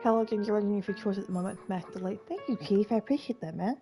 Hello, Ginger. Running for chores at the moment. Max Delight. Thank you, Keith. I appreciate that, man.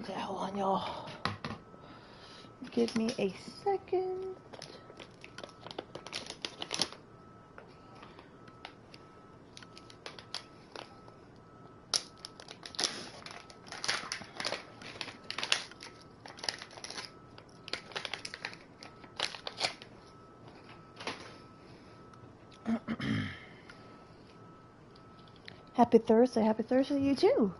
Okay, hold on, y'all. Give me a second. Happy Thursday to you too.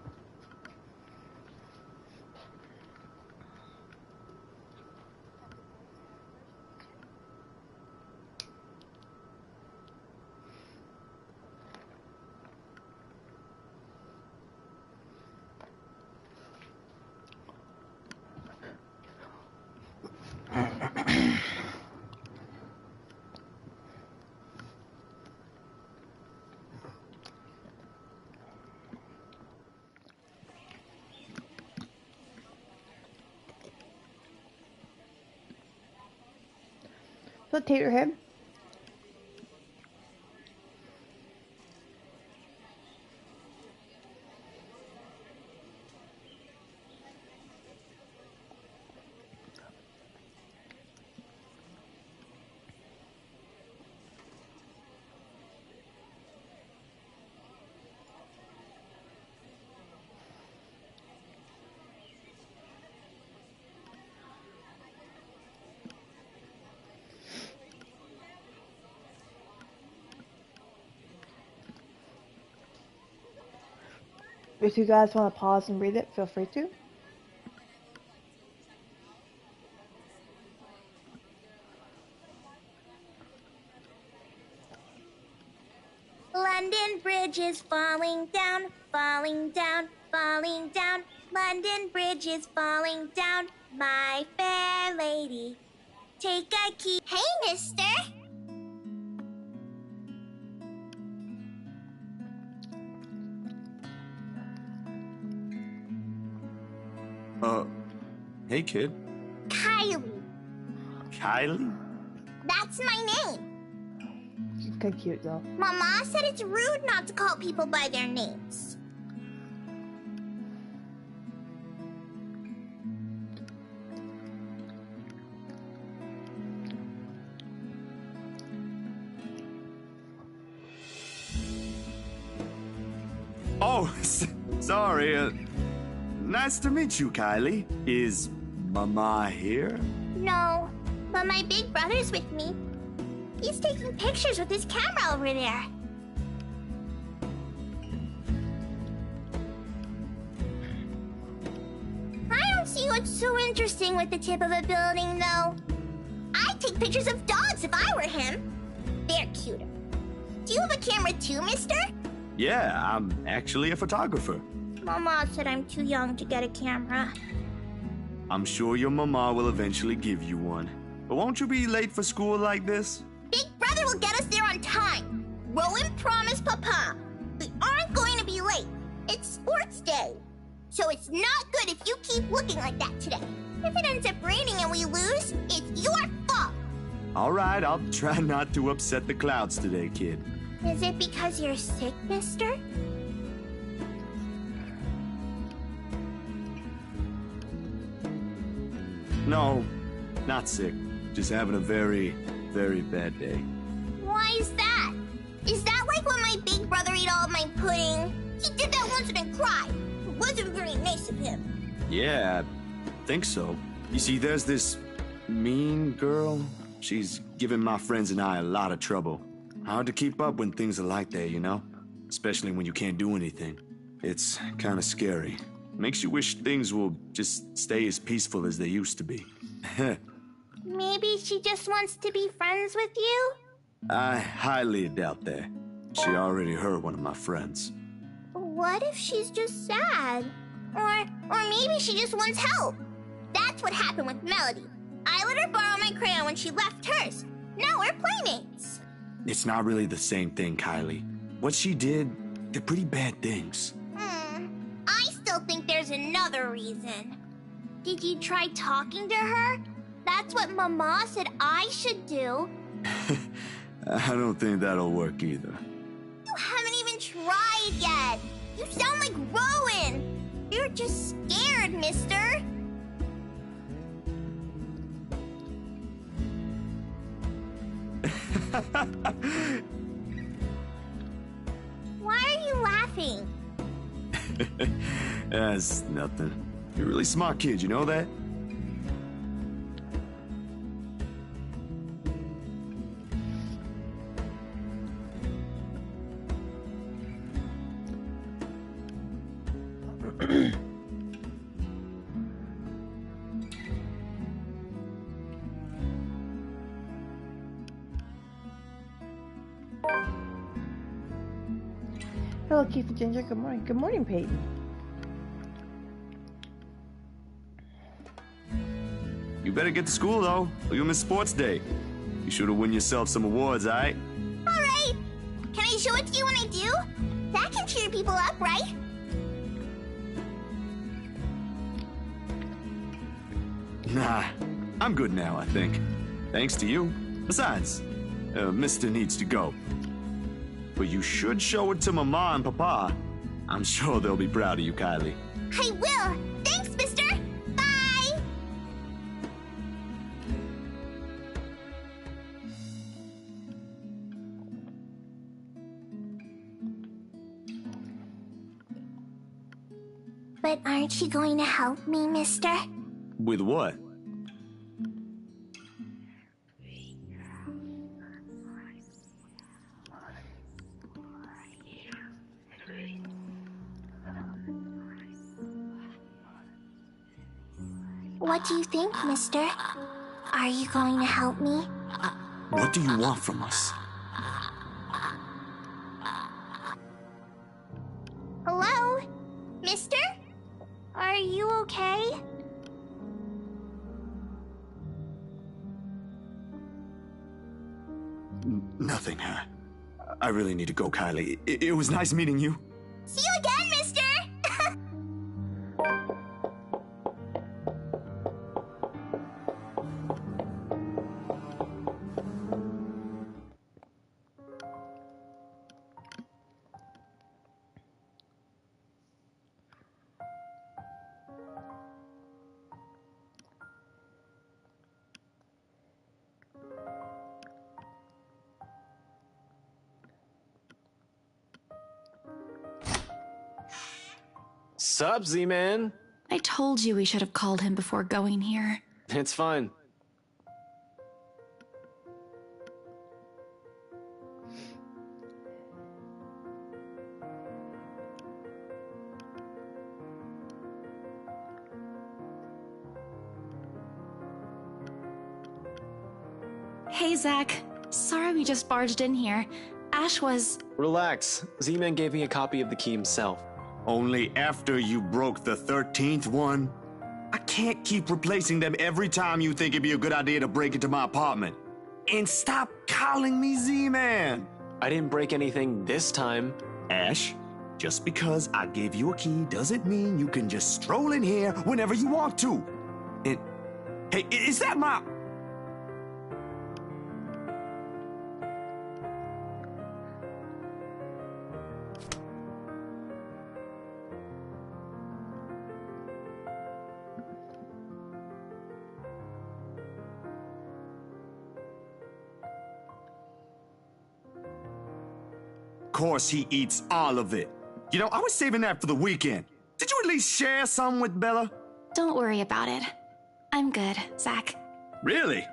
So Taterhead. If you guys want to pause and read it, feel free to. London Bridge is falling down, falling down, falling down. London Bridge is falling down, my fair lady. Take a key. Hey, mister! Hey, kid. Kylie. Kylie? That's my name. She's kind of cute though. Mama said it's rude not to call people by their names. Oh, sorry. Nice to meet you, Kylie. Is Mama here? No, but my big brother's with me. He's taking pictures with his camera over there. I don't see what's so interesting with the tip of a building, though. I'd take pictures of dogs if I were him. They're cuter. Do you have a camera too, mister? Yeah, I'm actually a photographer. Mama said I'm too young to get a camera. I'm sure your mama will eventually give you one. But won't you be late for school like this? Big brother will get us there on time. Rowan promised Papa. We aren't going to be late. It's sports day. So it's not good if you keep looking like that today. If it ends up raining and we lose, it's your fault. All right, I'll try not to upset the clouds today, kid. Is it because you're sick, mister? No, not sick. Just having a very, very bad day. Why is that? Is that like when my big brother ate all of my pudding? He did that once and then cried. It wasn't very nice of him. Yeah, I think so. You see, there's this mean girl. She's giving my friends and I a lot of trouble. Hard to keep up when things are like that, you know? Especially when you can't do anything. It's kind of scary. Makes you wish things will just stay as peaceful as they used to be. Maybe she just wants to be friends with you? I highly doubt that. She already hurt one of my friends. What if she's just sad? Or maybe she just wants help. That's what happened with Melody. I let her borrow my crayon when she left hers. Now we're playmates. It's not really the same thing, Kylie. What she did, they're pretty bad things. I still think there's another reason. Did you try talking to her? That's what Mama said I should do. I don't think that'll work either. You haven't even tried yet. You sound like Rowan. You're just scared, mister. Why are you laughing? That's nothing. You're a really smart kid, you know that? Hello, Keith and Ginger. Good morning. Good morning, Peyton. You better get to school, though, or you'll miss sports day. You should have won yourself some awards, all right? All right. Can I show it to you when I do? That can cheer people up, right? Nah, I'm good now, I think. Thanks to you. Besides, Mister needs to go. But you should show it to Mama and Papa. I'm sure they'll be proud of you, Kylie. I will. Thanks, mister. Bye. But aren't you going to help me, mister? With what? What do you think, mister? Are you going to help me? What do you want from us? Hello? Mister? Are you okay? Nothing. I really need to go, Kylie. It was nice meeting you. See you again, mister! Sup, Z-Man? I told you we should have called him before going here. It's fine. Hey, Zach. Sorry we just barged in here. Ash was... Relax. Z-Man gave me a copy of the key himself. Only after you broke the 13th one? I can't keep replacing them every time you think it'd be a good idea to break into my apartment. And stop calling me Z-Man! I didn't break anything this time. Ash, Just because I gave you a key doesn't mean you can just stroll in here whenever you want to. And, hey, is that my... Of course he eats all of it. You know, I was saving that for the weekend. Did you at least share some with Bella? Don't worry about it. I'm good, Zach. Really?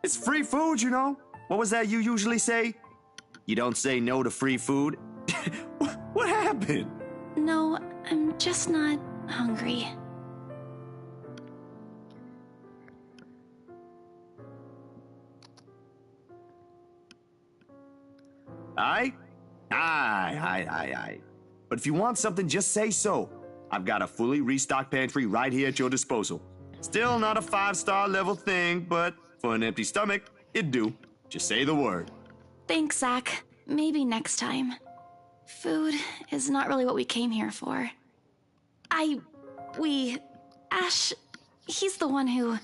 It's free food, you know? What was that you usually say? You don't say no to free food? What happened? No, I'm just not hungry. Aye. But if you want something, just say so. I've got a fully restocked pantry right here at your disposal. Still not a 5-star level thing, but for an empty stomach, it'd do. Just say the word. Thanks, Zach. Maybe next time. Food is not really what we came here for. Ash, he's the one who...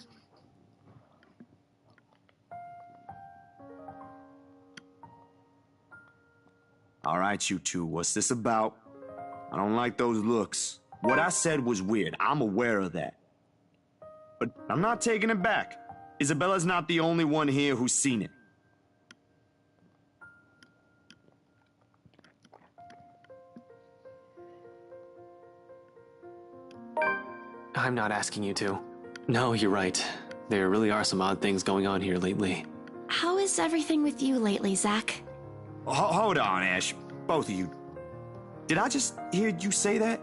All right, you two, what's this about? I don't like those looks. What I said was weird. I'm aware of that. But I'm not taking it back. Isabella's not the only one here who's seen it. I'm not asking you to. No, you're right. There really are some odd things going on here lately. How is everything with you lately, Zach? Hold on, Ash. Both of you. Did I just hear you say that?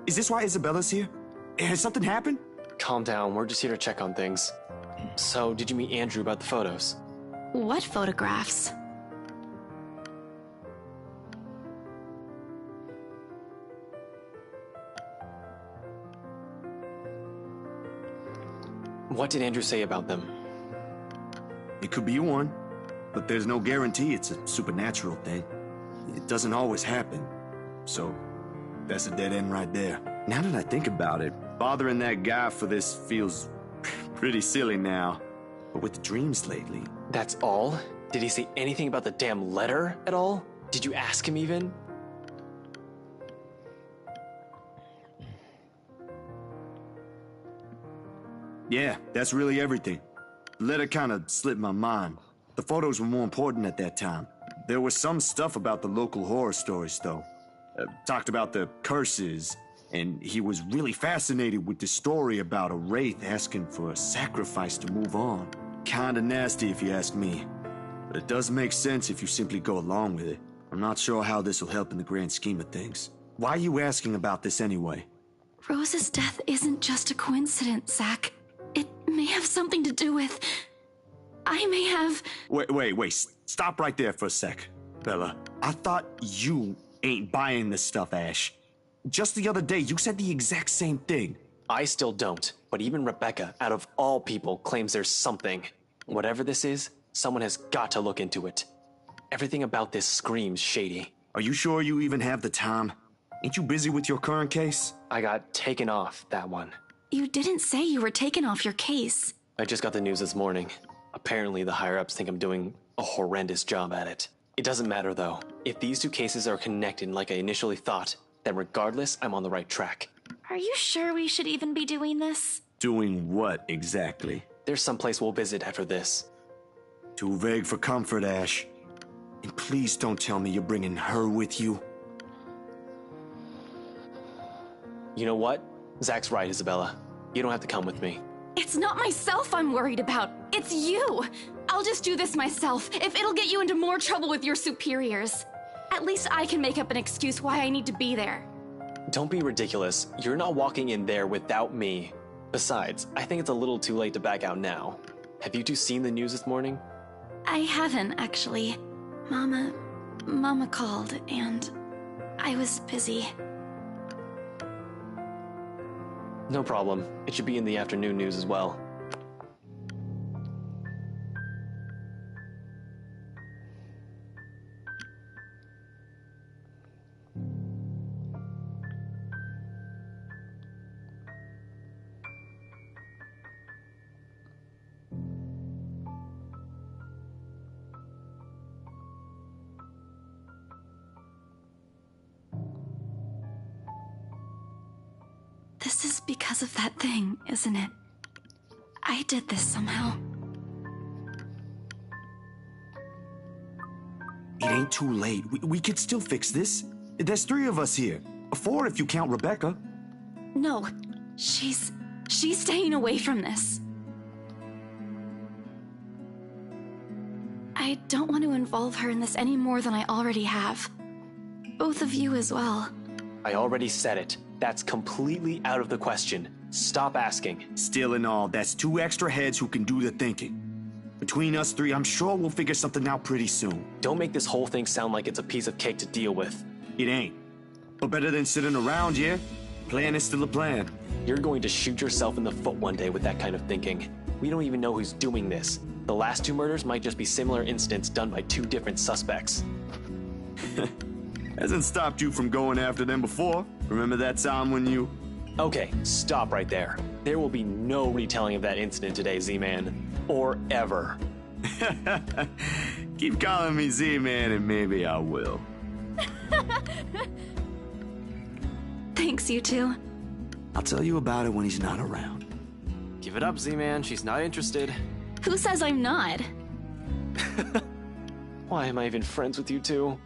Is this why Isabella's here? Has something happened? Calm down, we're just here to check on things. So, did you meet Andrew about the photos? What photographs? What did Andrew say about them? It could be one, but there's no guarantee it's a supernatural thing. It doesn't always happen. So, that's a dead end right there. Now that I think about it, bothering that guy for this feels pretty silly now. But with the dreams lately... That's all? Did he say anything about the damn letter at all? Did you ask him even? Yeah, that's really everything. The letter kind of slipped my mind. The photos were more important at that time. There was some stuff about the local horror stories, though. Talked about the curses, and he was really fascinated with the story about a wraith asking for a sacrifice to move on. Kinda nasty if you ask me. But it does make sense if you simply go along with it. I'm not sure how this will help in the grand scheme of things. Why are you asking about this anyway? Rose's death isn't just a coincidence, Zach. It may have something to do with... I may have... Wait. Stop right there for a sec, Bella. I thought you ain't buying this stuff, Ash. Just the other day, you said the exact same thing. I still don't, but even Rebecca, out of all people, claims there's something. Whatever this is, someone has got to look into it. Everything about this screams shady. Are you sure you even have the time? Ain't you busy with your current case? I got taken off that one. You didn't say you were taken off your case. I just got the news this morning. Apparently the higher-ups think I'm doing a horrendous job at it. It doesn't matter though. If these two cases are connected like I initially thought, then regardless, I'm on the right track. Are you sure we should even be doing this? Doing what exactly? There's some place we'll visit after this. Too vague for comfort, Ash. And please don't tell me you're bringing her with you. You know what? Zach's right, Isabella. You don't have to come with me. It's not myself I'm worried about. It's you. I'll just do this myself, if it'll get you into more trouble with your superiors. At least I can make up an excuse why I need to be there. Don't be ridiculous. You're not walking in there without me. Besides, I think it's a little too late to back out now. Have you two seen the news this morning? I haven't, actually. Mama called, and I was busy. No problem. It should be in the afternoon news as well. because of that thing, isn't it? I did this somehow. It ain't too late. We could still fix this. There's 3 of us here. 4 if you count Rebecca. No, she's staying away from this. I don't want to involve her in this any more than I already have. Both of you as well. I already said it. That's completely out of the question. Stop asking. Still and all, that's 2 extra heads who can do the thinking. Between us 3, I'm sure we'll figure something out pretty soon. Don't make this whole thing sound like it's a piece of cake to deal with. It ain't. But better than sitting around, yeah? Plan is still a plan. You're going to shoot yourself in the foot one day with that kind of thinking. We don't even know who's doing this. The last 2 murders might just be similar incidents done by 2 different suspects. Hasn't stopped you from going after them before. Remember that time when you... Okay, stop right there. There will be no retelling of that incident today, Z-Man. Or ever. Keep calling me Z-Man and maybe I will. Thanks, you two. I'll tell you about it when he's not around. Give it up, Z-Man. She's not interested. Who says I'm not? Why am I even friends with you two?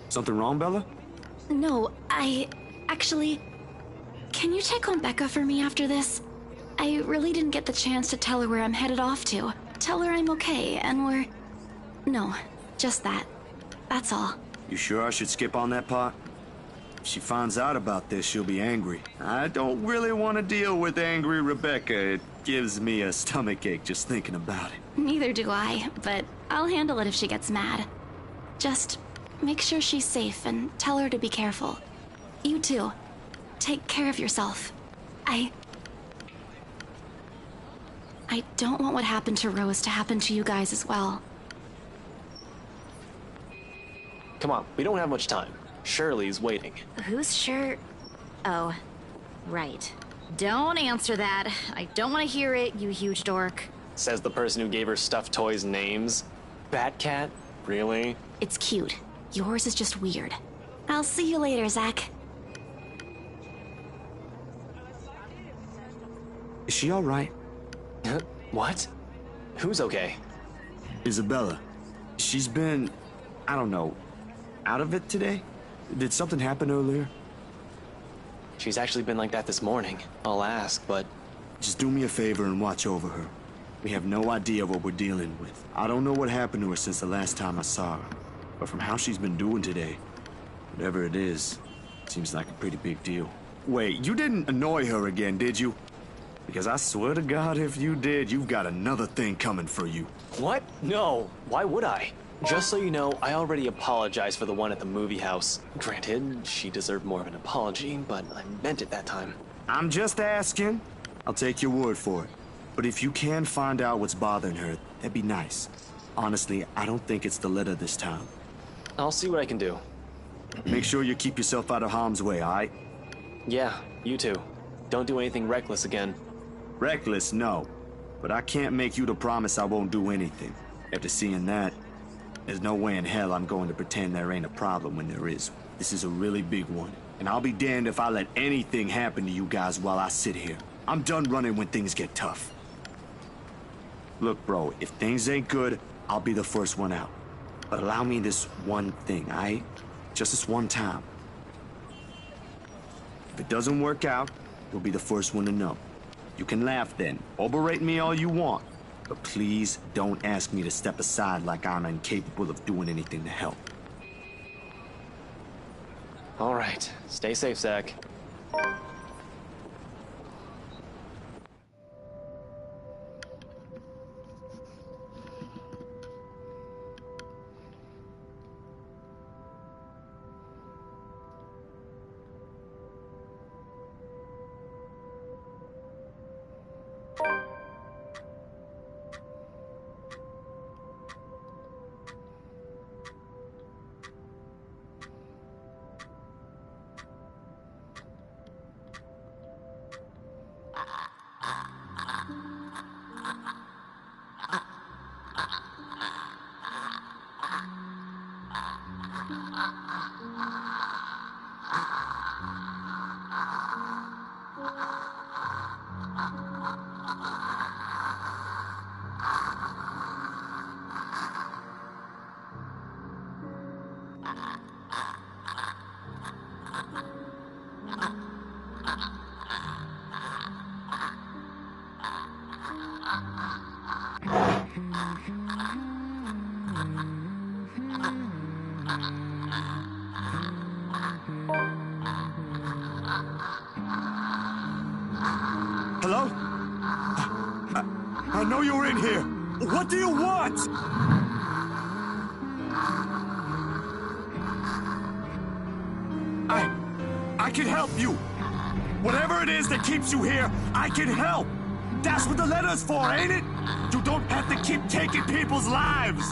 Something wrong, Bella? No, actually, can you check on Becca for me after this? I really didn't get the chance to tell her where I'm headed off to. Tell her I'm okay, and we're... No, just that. That's all. You sure I should skip on that part? If she finds out about this, she'll be angry. I don't really want to deal with angry Rebecca. It gives me a stomachache just thinking about it. Neither do I, but I'll handle it if she gets mad. Just make sure she's safe and tell her to be careful. You too. Take care of yourself. I don't want what happened to Rose to happen to you guys as well. Come on, we don't have much time. Shirley's waiting. Who's sure? Oh, right. Don't answer that. I don't want to hear it, you huge dork. Says the person who gave her stuffed toys names. Batcat? Really? It's cute. Yours is just weird. I'll see you later, Zach. Is she all right? What? Who's okay? Isabella. She's been, I don't know, out of it today? Did something happen earlier? She's actually been like that this morning. I'll ask, but... Just do me a favor and watch over her. We have no idea what we're dealing with. I don't know what happened to her since the last time I saw her. But from how she's been doing today, whatever it is, seems like a pretty big deal. Wait, you didn't annoy her again, did you? Because I swear to God, if you did, you've got another thing coming for you. What? No. Why would I? Just so you know, I already apologized for the one at the movie house. Granted, she deserved more of an apology, but I meant it that time. I'm just asking. I'll take your word for it. But if you can find out what's bothering her, that'd be nice. Honestly, I don't think it's the letter this time. I'll see what I can do. Make sure you keep yourself out of harm's way, all right? Yeah, you too. Don't do anything reckless again. Reckless, no. But I can't make you to promise I won't do anything. After seeing that, there's no way in hell I'm going to pretend there ain't a problem when there is. This is a really big one. And I'll be damned if I let anything happen to you guys while I sit here. I'm done running when things get tough. Look, bro, if things ain't good, I'll be the first one out. But allow me this one thing, aight? Just this one time. If it doesn't work out, you'll be the first one to know. You can laugh then, or berate me all you want. But please don't ask me to step aside like I'm incapable of doing anything to help. All right. Stay safe, Zach. I know you're in here. What do you want? I can help you. Whatever it is that keeps you here, I can help. That's what the letter's for, ain't it? You don't have to keep taking people's lives.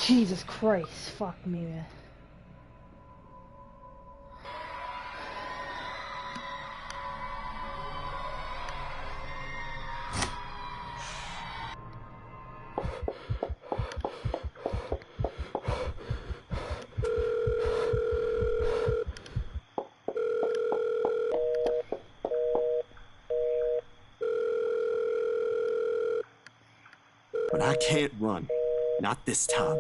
Jesus Christ, fuck me, man. But I can't run. Not this time.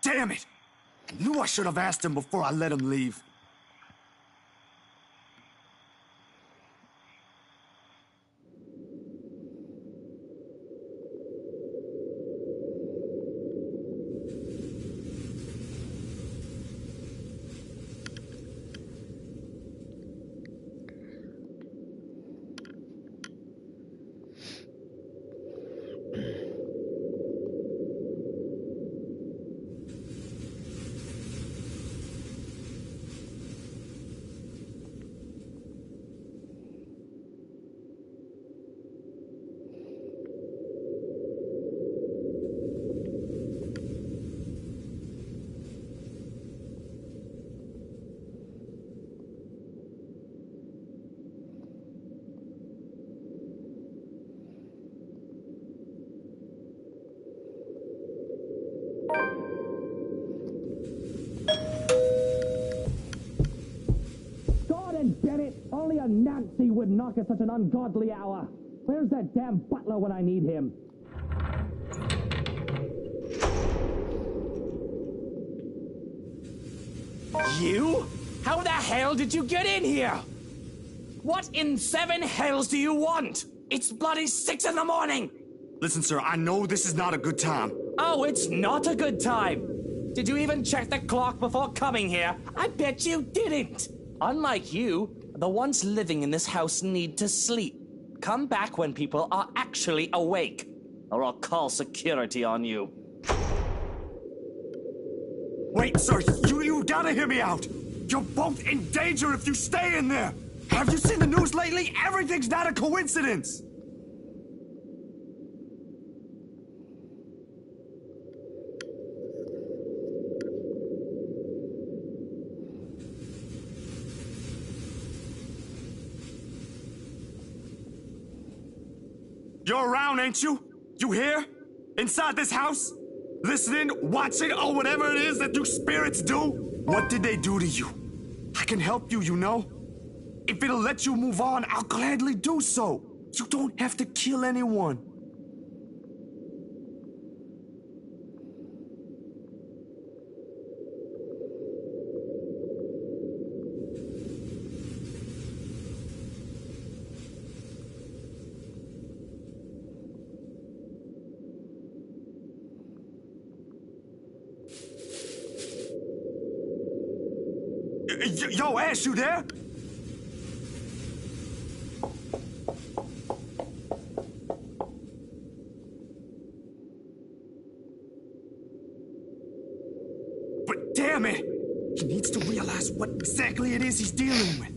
Damn it! I knew I should have asked him before I let him leave. Get it? Only a Nancy would knock at such an ungodly hour. Where's that damn butler when I need him? You? How the hell did you get in here? What in seven hells do you want? It's bloody 6 in the morning! Listen, sir, I know this is not a good time. Oh, it's not a good time. Did you even check the clock before coming here? I bet you didn't. Unlike you, the ones living in this house need to sleep. Come back when people are actually awake, or I'll call security on you. Wait, sir, you gotta hear me out. You're both in danger if you stay in there. Have you seen the news lately? Everything's not a coincidence. You're around, ain't you? You here? Inside this house? Listening, watching, or whatever it is that you spirits do? What did they do to you? I can help you, you know? If it'll let you move on, I'll gladly do so. You don't have to kill anyone. Yo, Ash, you there? But damn it! He needs to realize what exactly it is he's dealing with.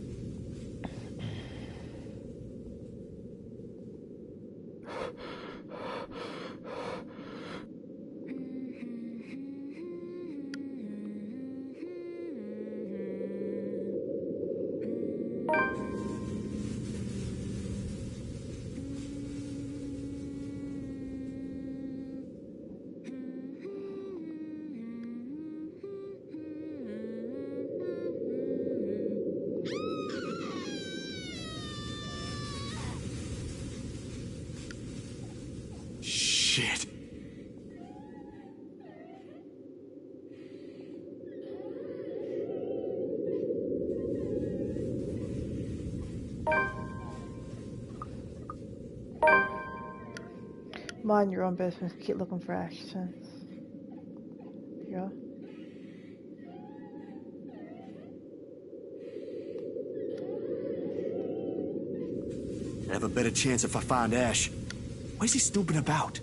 Shit. Mind your own business. Keep looking for Ashton. Yeah. I have a better chance if I find Ash. What is he snooping about?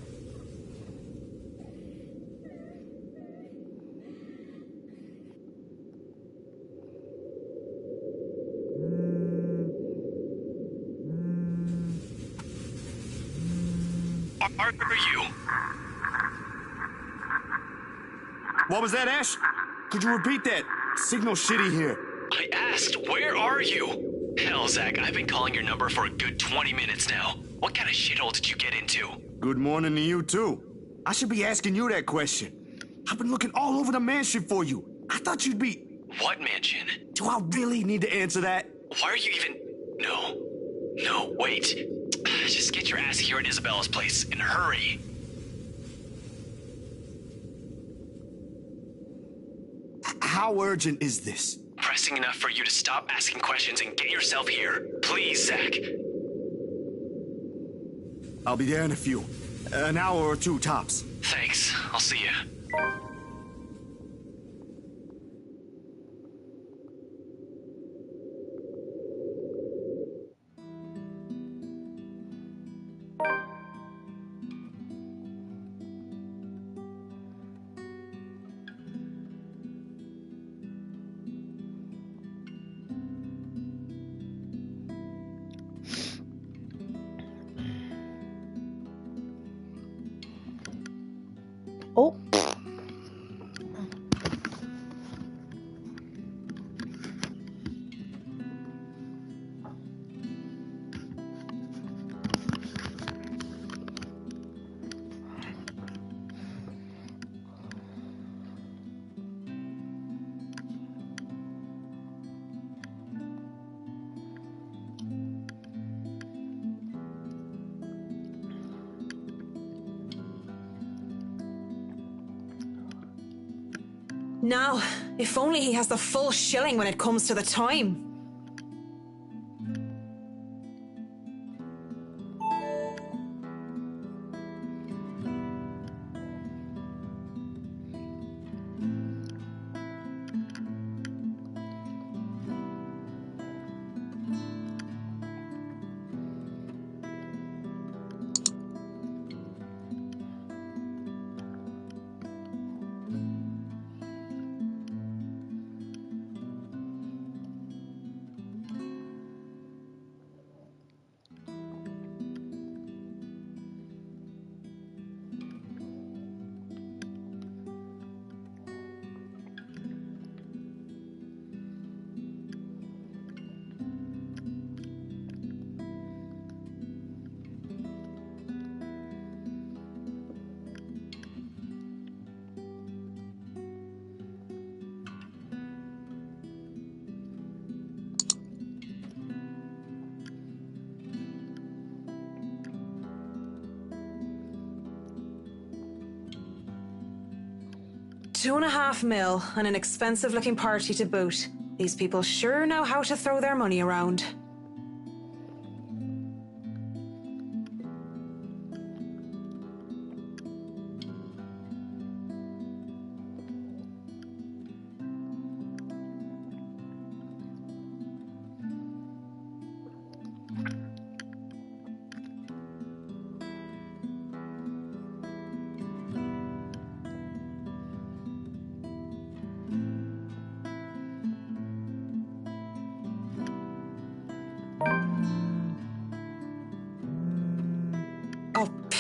Are you? What was that, Ash? Could you repeat that? Signal shitty here. I asked, where are you? Hell, Zach, I've been calling your number for a good 20 minutes now. What kind of shithole did you get into? Good morning to you, too. I should be asking you that question. I've been looking all over the mansion for you. I thought you'd be... What mansion? Do I really need to answer that? Why are you even... No, wait. Just get your ass here at Isabella's place, and hurry. How urgent is this? Pressing enough for you to stop asking questions and get yourself here. Please, Zach. I'll be there in a few. An hour or two, tops. Thanks. I'll see you. Oh. Now, if only he has the full shilling when it comes to the time. $2.5 million and an expensive-looking party to boot. These people sure know how to throw their money around.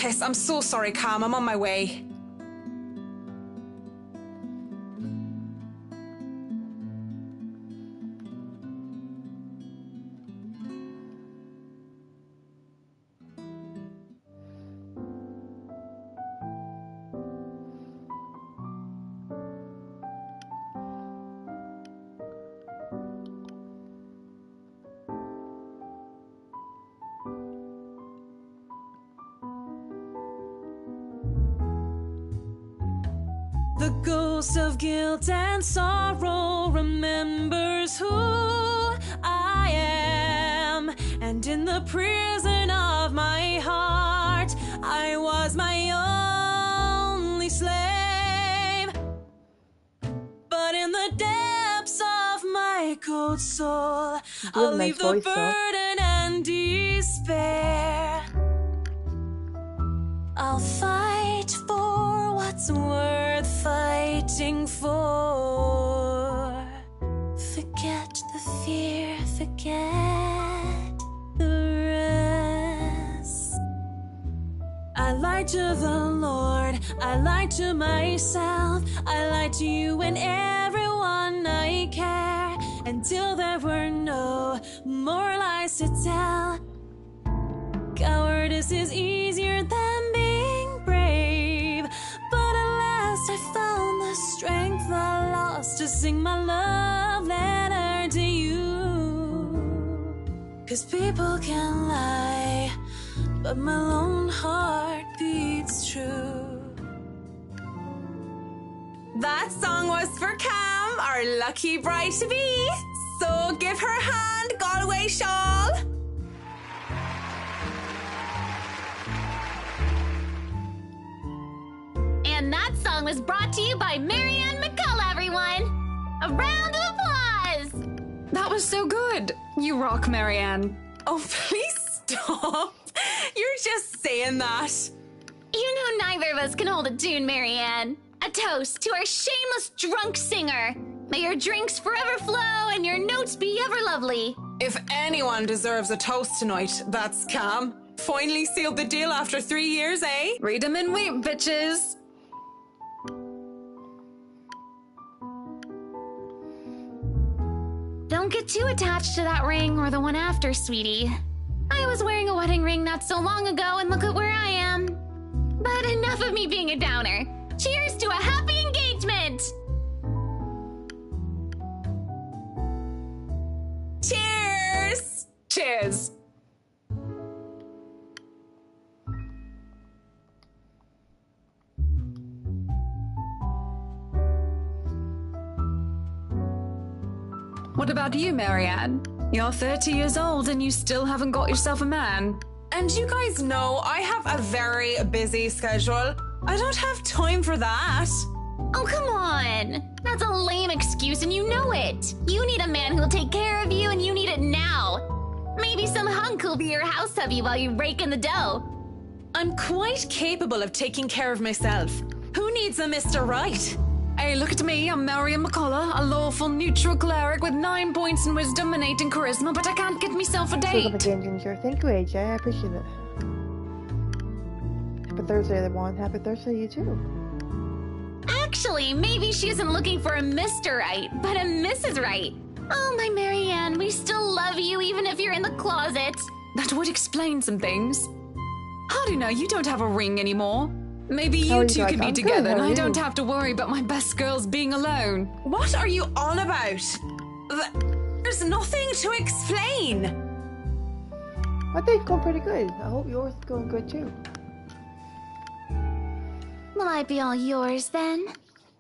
Yes, I'm so sorry, Cam. I'm on my way. The ghost of guilt and sorrow remembers who I am. And in the prison of my heart, I was my only slave. But in the depths of my cold soul, I'll leave the burden and despair. I'll fight for what's worth fighting for. Forget the fear, forget the rest. I lied to the Lord, I lied to myself, I lied to you and everyone I care, until there were no more lies to tell. Cowardice is easier than being brave, but at last I found the strength I lost to sing my love letter to you. 'Cause people can lie, but my lone heart beats true. That song was for Cam, our lucky bride-to-be. So give her a hand, Galway shawl. And that song was brought to you by Marianne McCullough, everyone! A round of applause! That was so good. You rock, Marianne. Oh, please stop. You're just saying that. You know neither of us can hold a tune, Marianne. A toast to our shameless drunk singer. May your drinks forever flow and your notes be ever lovely. If anyone deserves a toast tonight, that's Cam. Finally sealed the deal after 3 years, eh? Read 'em and weep, bitches. Don't get too attached to that ring or the one after, sweetie. I was wearing a wedding ring not so long ago and look at where I am. But enough of me being a downer. Cheers to a happy engagement! Cheers! Cheers. What about you, Marianne? You're 30 years old and you still haven't got yourself a man. And you guys know I have a very busy schedule. I don't have time for that. Oh, come on. That's a lame excuse and you know it. You need a man who'll take care of you and you need it now. Maybe some hunk who'll be your house hubby while you rake in the dough. I'm quite capable of taking care of myself. Who needs a Mr. Right? Hey, look at me. I'm Marianne McCullough, a lawful neutral cleric with 9 points in wisdom and 8 in charisma, but I can't get myself a date. Again, Ginger. Thank you, AJ. I appreciate it. Happy Thursday, everyone. Happy Thursday to you too. Actually, maybe she isn't looking for a Mr. Right, but a Mrs. Right. Oh, my Marianne, we still love you even if you're in the closet. That would explain some things. How do you know you don't have a ring anymore? Maybe How are you you two guys? could be I'm good, together how and are I you? don't have to worry about my best girls being alone. What are you on about? There's nothing to explain. I think it's going pretty good. I hope yours is going good too. Will I be all yours then?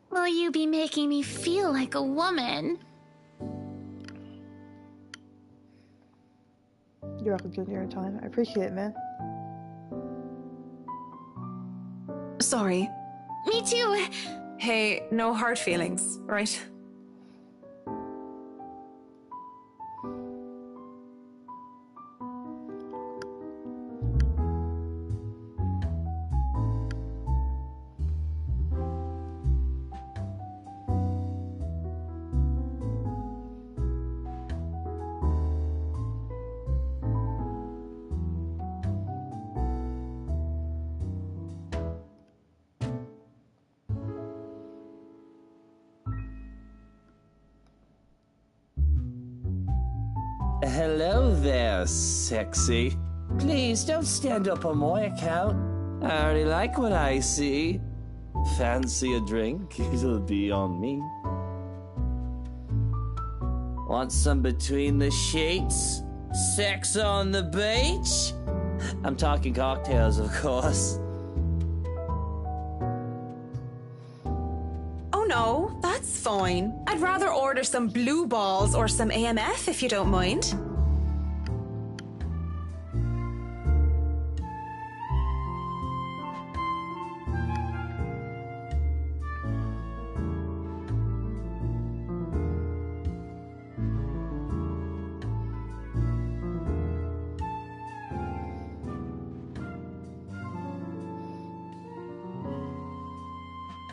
Will you be making me feel like a woman? You're welcome, Ginger, time. I appreciate it, man. Sorry. Me too. Hey, no hard feelings, right? Hello there, sexy. Please don't stand up on my account. I already like what I see. Fancy a drink? It'll be on me. Want some between the sheets? Sex on the beach? I'm talking cocktails, of course. Oh no, that's fine. I'd rather order some blue balls or some AMF if you don't mind.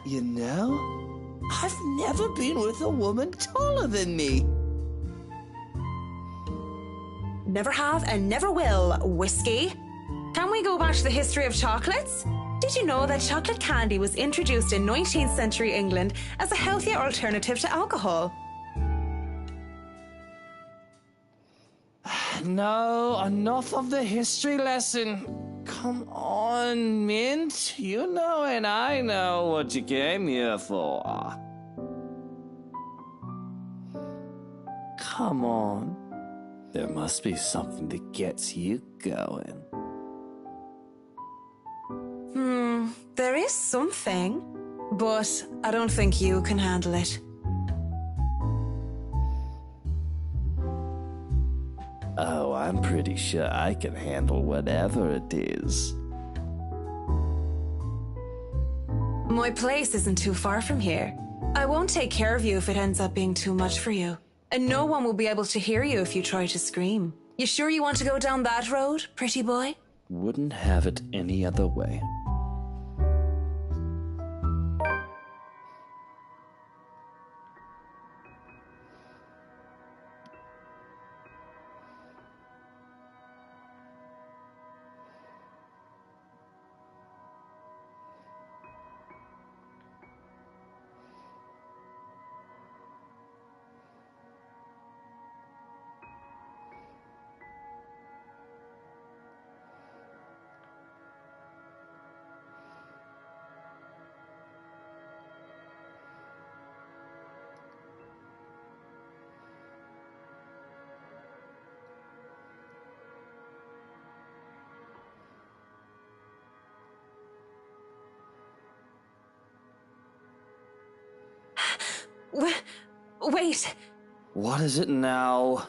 You know, I've never been with a woman taller than me. Never have and never will, whiskey. Can we go back to the history of chocolates? Did you know that chocolate candy was introduced in 19th century England as a healthier alternative to alcohol? No, enough of the history lesson. Come on, Mint. You know and I know what you came here for. Come on. There must be something that gets you going. There is something, but I don't think you can handle it. Oh, I'm pretty sure I can handle whatever it is. My place isn't too far from here. I won't take care of you if it ends up being too much for you. And no one will be able to hear you if you try to scream. You sure you want to go down that road, pretty boy? Wouldn't have it any other way. Wait. What is it now?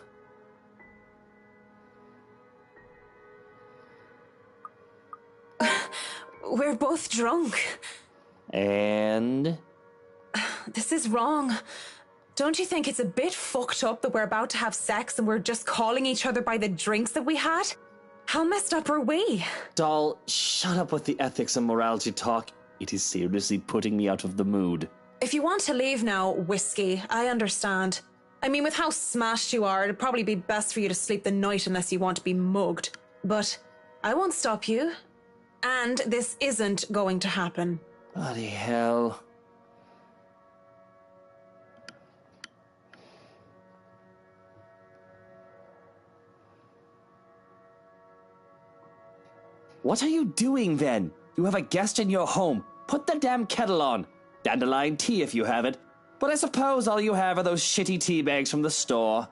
We're both drunk. And? This is wrong. Don't you think it's a bit fucked up that we're about to have sex and we're just calling each other by the drinks that we had? How messed up are we? Doll, shut up with the ethics and morality talk. It is seriously putting me out of the mood. If you want to leave now, whiskey, I understand. I mean, with how smashed you are, it'd probably be best for you to sleep the night unless you want to be mugged. But I won't stop you. And this isn't going to happen. Bloody hell. What are you doing then? You have a guest in your home. Put the damn kettle on. Dandelion tea if you have it. But I suppose all you have are those shitty tea bags from the store.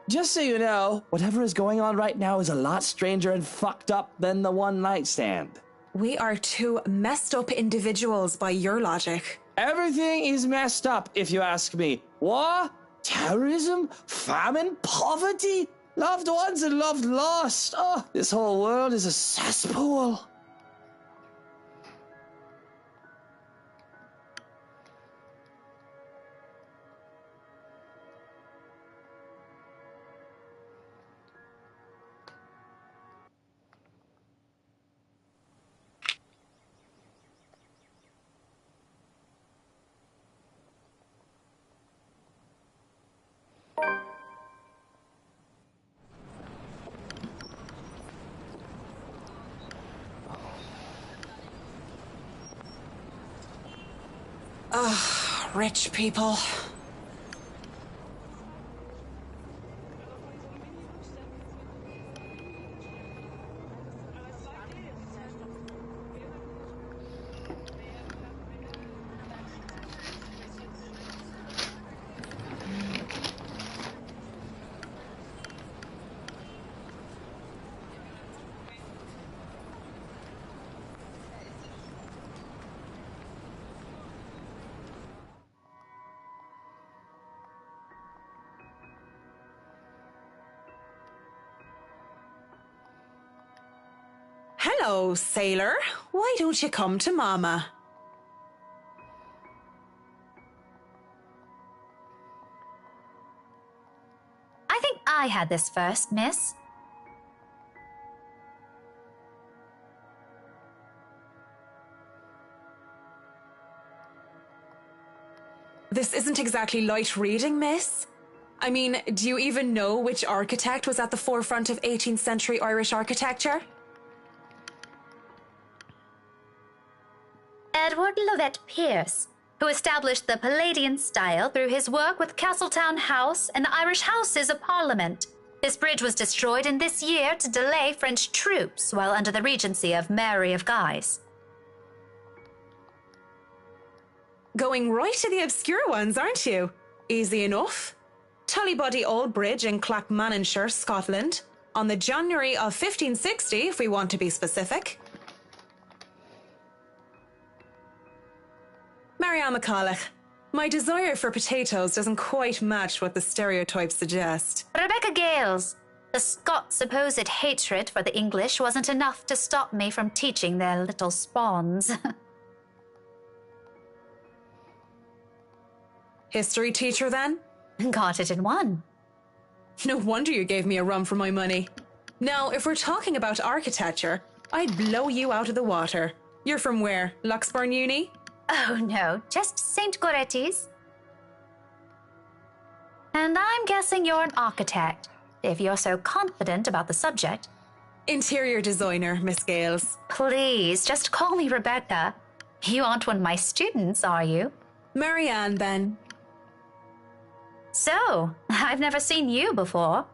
Just so you know, whatever is going on right now is a lot stranger and fucked up than the one night stand. We are two messed up individuals by your logic. Everything is messed up, if you ask me. War, terrorism, famine, poverty, loved ones and loved lost. Oh, this whole world is a cesspool. Rich people. Hello, sailor. Why don't you come to Mama? I think I had this first, miss. This isn't exactly light reading, miss. I mean, do you even know which architect was at the forefront of 18th century Irish architecture? Edward Lovett Pearce, who established the Palladian style through his work with Castletown House and the Irish Houses of Parliament. This bridge was destroyed in this year to delay French troops while under the regency of Mary of Guise. Going right to the obscure ones, aren't you? Easy enough. Tullybody Old Bridge in Clackmannanshire, Scotland, on the January of 1560, if we want to be specific. Marianne McCulloch, my desire for potatoes doesn't quite match what the stereotypes suggest. Rebecca Gales. The Scots' supposed hatred for the English wasn't enough to stop me from teaching their little spawns. History teacher, then? Got it in one. No wonder you gave me a run for my money. Now, if we're talking about architecture, I'd blow you out of the water. You're from where? Luxburn Uni? Oh no, just St. Goretti's. And I'm guessing you're an architect, if you're so confident about the subject. Interior designer, Miss Gales. Please, just call me Rebecca. You aren't one of my students, are you? Marianne, then. So, I've never seen you before.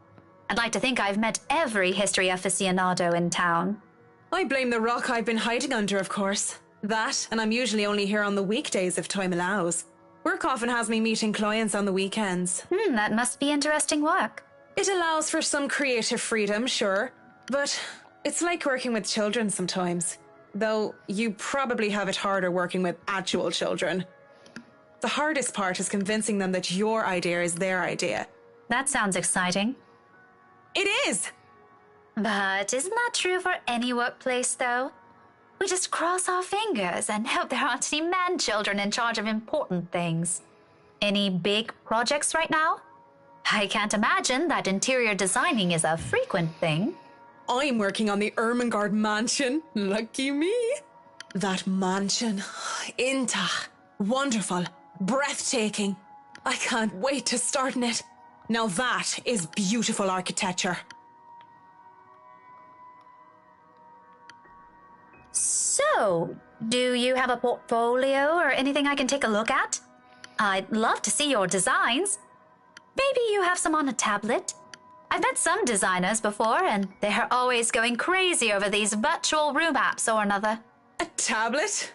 I'd like to think I've met every history aficionado in town. I blame the rock I've been hiding under, of course. That, and I'm usually only here on the weekdays if time allows. Work often has me meeting clients on the weekends. That must be interesting work. It allows for some creative freedom, sure, but it's like working with children sometimes. Though you probably have it harder working with actual children. The hardest part is convincing them that your idea is their idea. That sounds exciting. It is! But isn't that true for any workplace, though? We just cross our fingers and hope there aren't any man-children in charge of important things. Any big projects right now? I can't imagine that interior designing is a frequent thing. I'm working on the Ermengarde mansion. Lucky me. That mansion. Intach. Wonderful. Breathtaking. I can't wait to start in it. Now that is beautiful architecture. So, do you have a portfolio or anything I can take a look at? I'd love to see your designs. Maybe you have some on a tablet. I've met some designers before, and they're always going crazy over these virtual room apps or another. A tablet?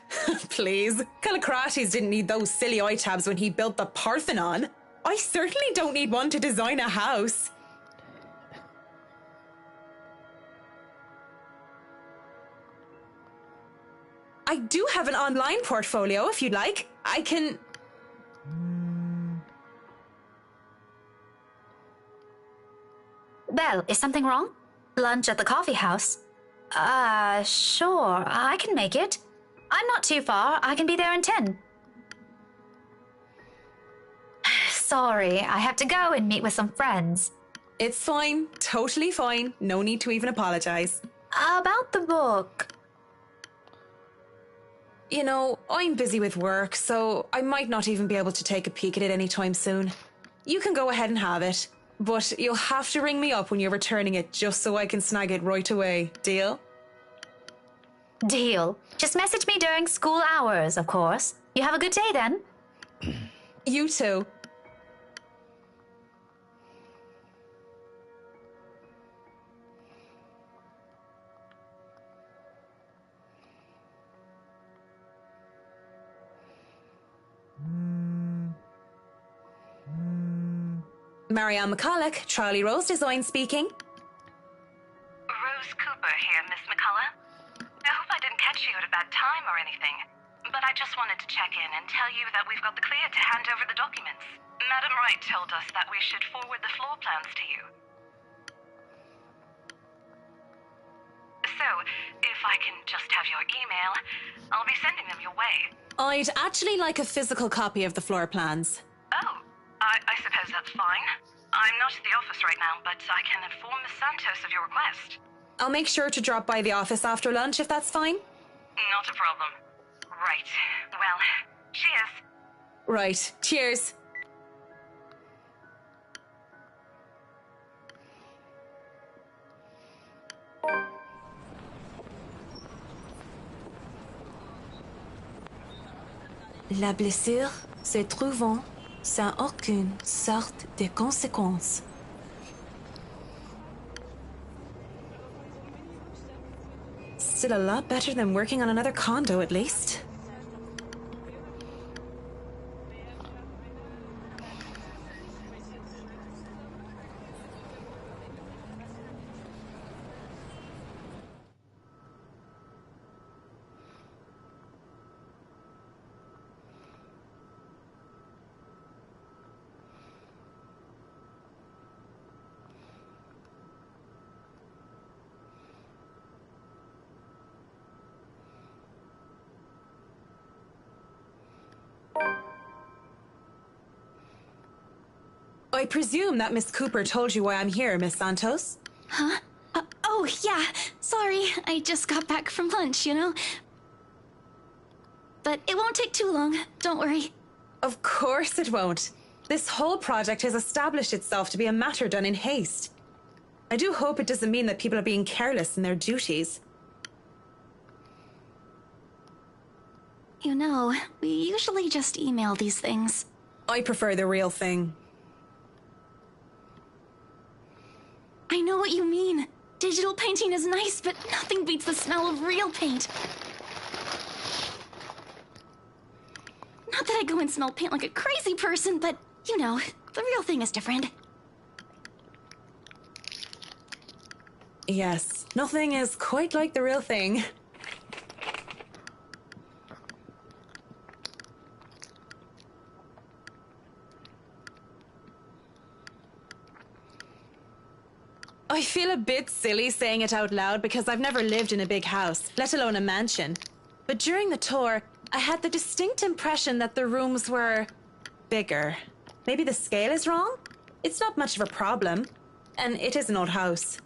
Please. Callicrates didn't need those silly iTabs when he built the Parthenon. I certainly don't need one to design a house. I do have an online portfolio, if you'd like. I can... Belle, is something wrong? Lunch at the coffee house? Sure, I can make it. I'm not too far. I can be there in 10. Sorry, I have to go and meet with some friends. It's fine. Totally fine. No need to even apologize. About the book. You know, I'm busy with work, so I might not even be able to take a peek at it anytime soon. You can go ahead and have it, but you'll have to ring me up when you're returning it just so I can snag it right away. Deal? Deal. Just message me during school hours, of course. You have a good day then. You too. Marianne McCulloch, Charlie Rose Design speaking. Rose Cooper here, Miss McCullough. I hope I didn't catch you at a bad time or anything, but I just wanted to check in and tell you that we've got the clear to hand over the documents. Madam Wright told us that we should forward the floor plans to you. So, if I can just have your email, I'll be sending them your way. I'd actually like a physical copy of the floor plans. Oh, I suppose that's fine. I'm not at the office right now, but I can inform Miss Santos of your request. I'll make sure to drop by the office after lunch if that's fine. Not a problem. Right. Well, cheers. Right. Cheers. La blessure se trouvant sans aucune sorte de conséquence. Still a lot better than working on another condo, at least. I presume that Miss Cooper told you why I'm here, Miss Santos? Huh? Oh, yeah. Sorry, I just got back from lunch, you know? But it won't take too long, don't worry. Of course it won't. This whole project has established itself to be a matter done in haste. I do hope it doesn't mean that people are being careless in their duties. You know, we usually just email these things. I prefer the real thing. I know what you mean. Digital painting is nice, but nothing beats the smell of real paint. Not that I go and smell paint like a crazy person, but, you know, the real thing is different. Yes, nothing is quite like the real thing. I feel a bit silly saying it out loud because I've never lived in a big house, let alone a mansion. But during the tour, I had the distinct impression that the rooms were bigger. Maybe the scale is wrong? It's not much of a problem. And it is an old house.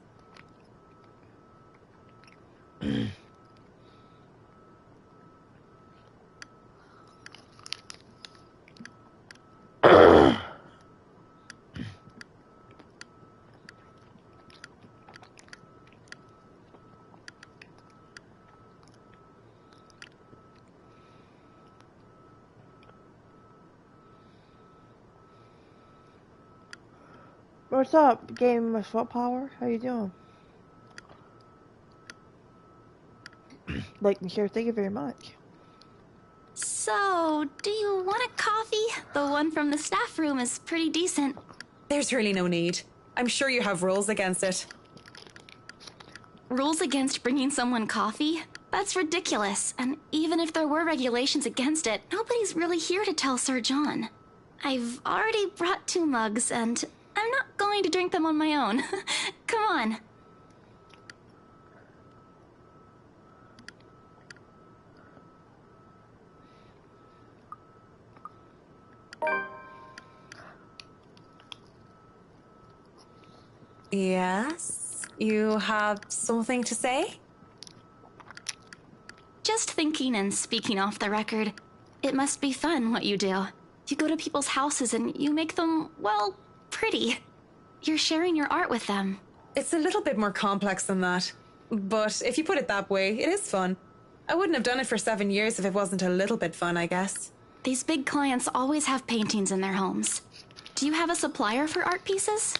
What's up, Game of Foot Power? How you doing? Like me here, thank you very much. So, do you want a coffee? The one from the staff room is pretty decent. There's really no need. I'm sure you have rules against it. Rules against bringing someone coffee? That's ridiculous. And even if there were regulations against it, nobody's really here to tell Sir John. I've already brought 2 mugs, and I'm not going to drink them on my own. Come on. Yes? You have something to say? Just thinking and speaking off the record. It must be fun what you do. You go to people's houses and you make them, well, pretty. You're sharing your art with them. It's a little bit more complex than that. But if you put it that way, it is fun. I wouldn't have done it for 7 years if it wasn't a little bit fun, I guess. These big clients always have paintings in their homes. Do you have a supplier for art pieces?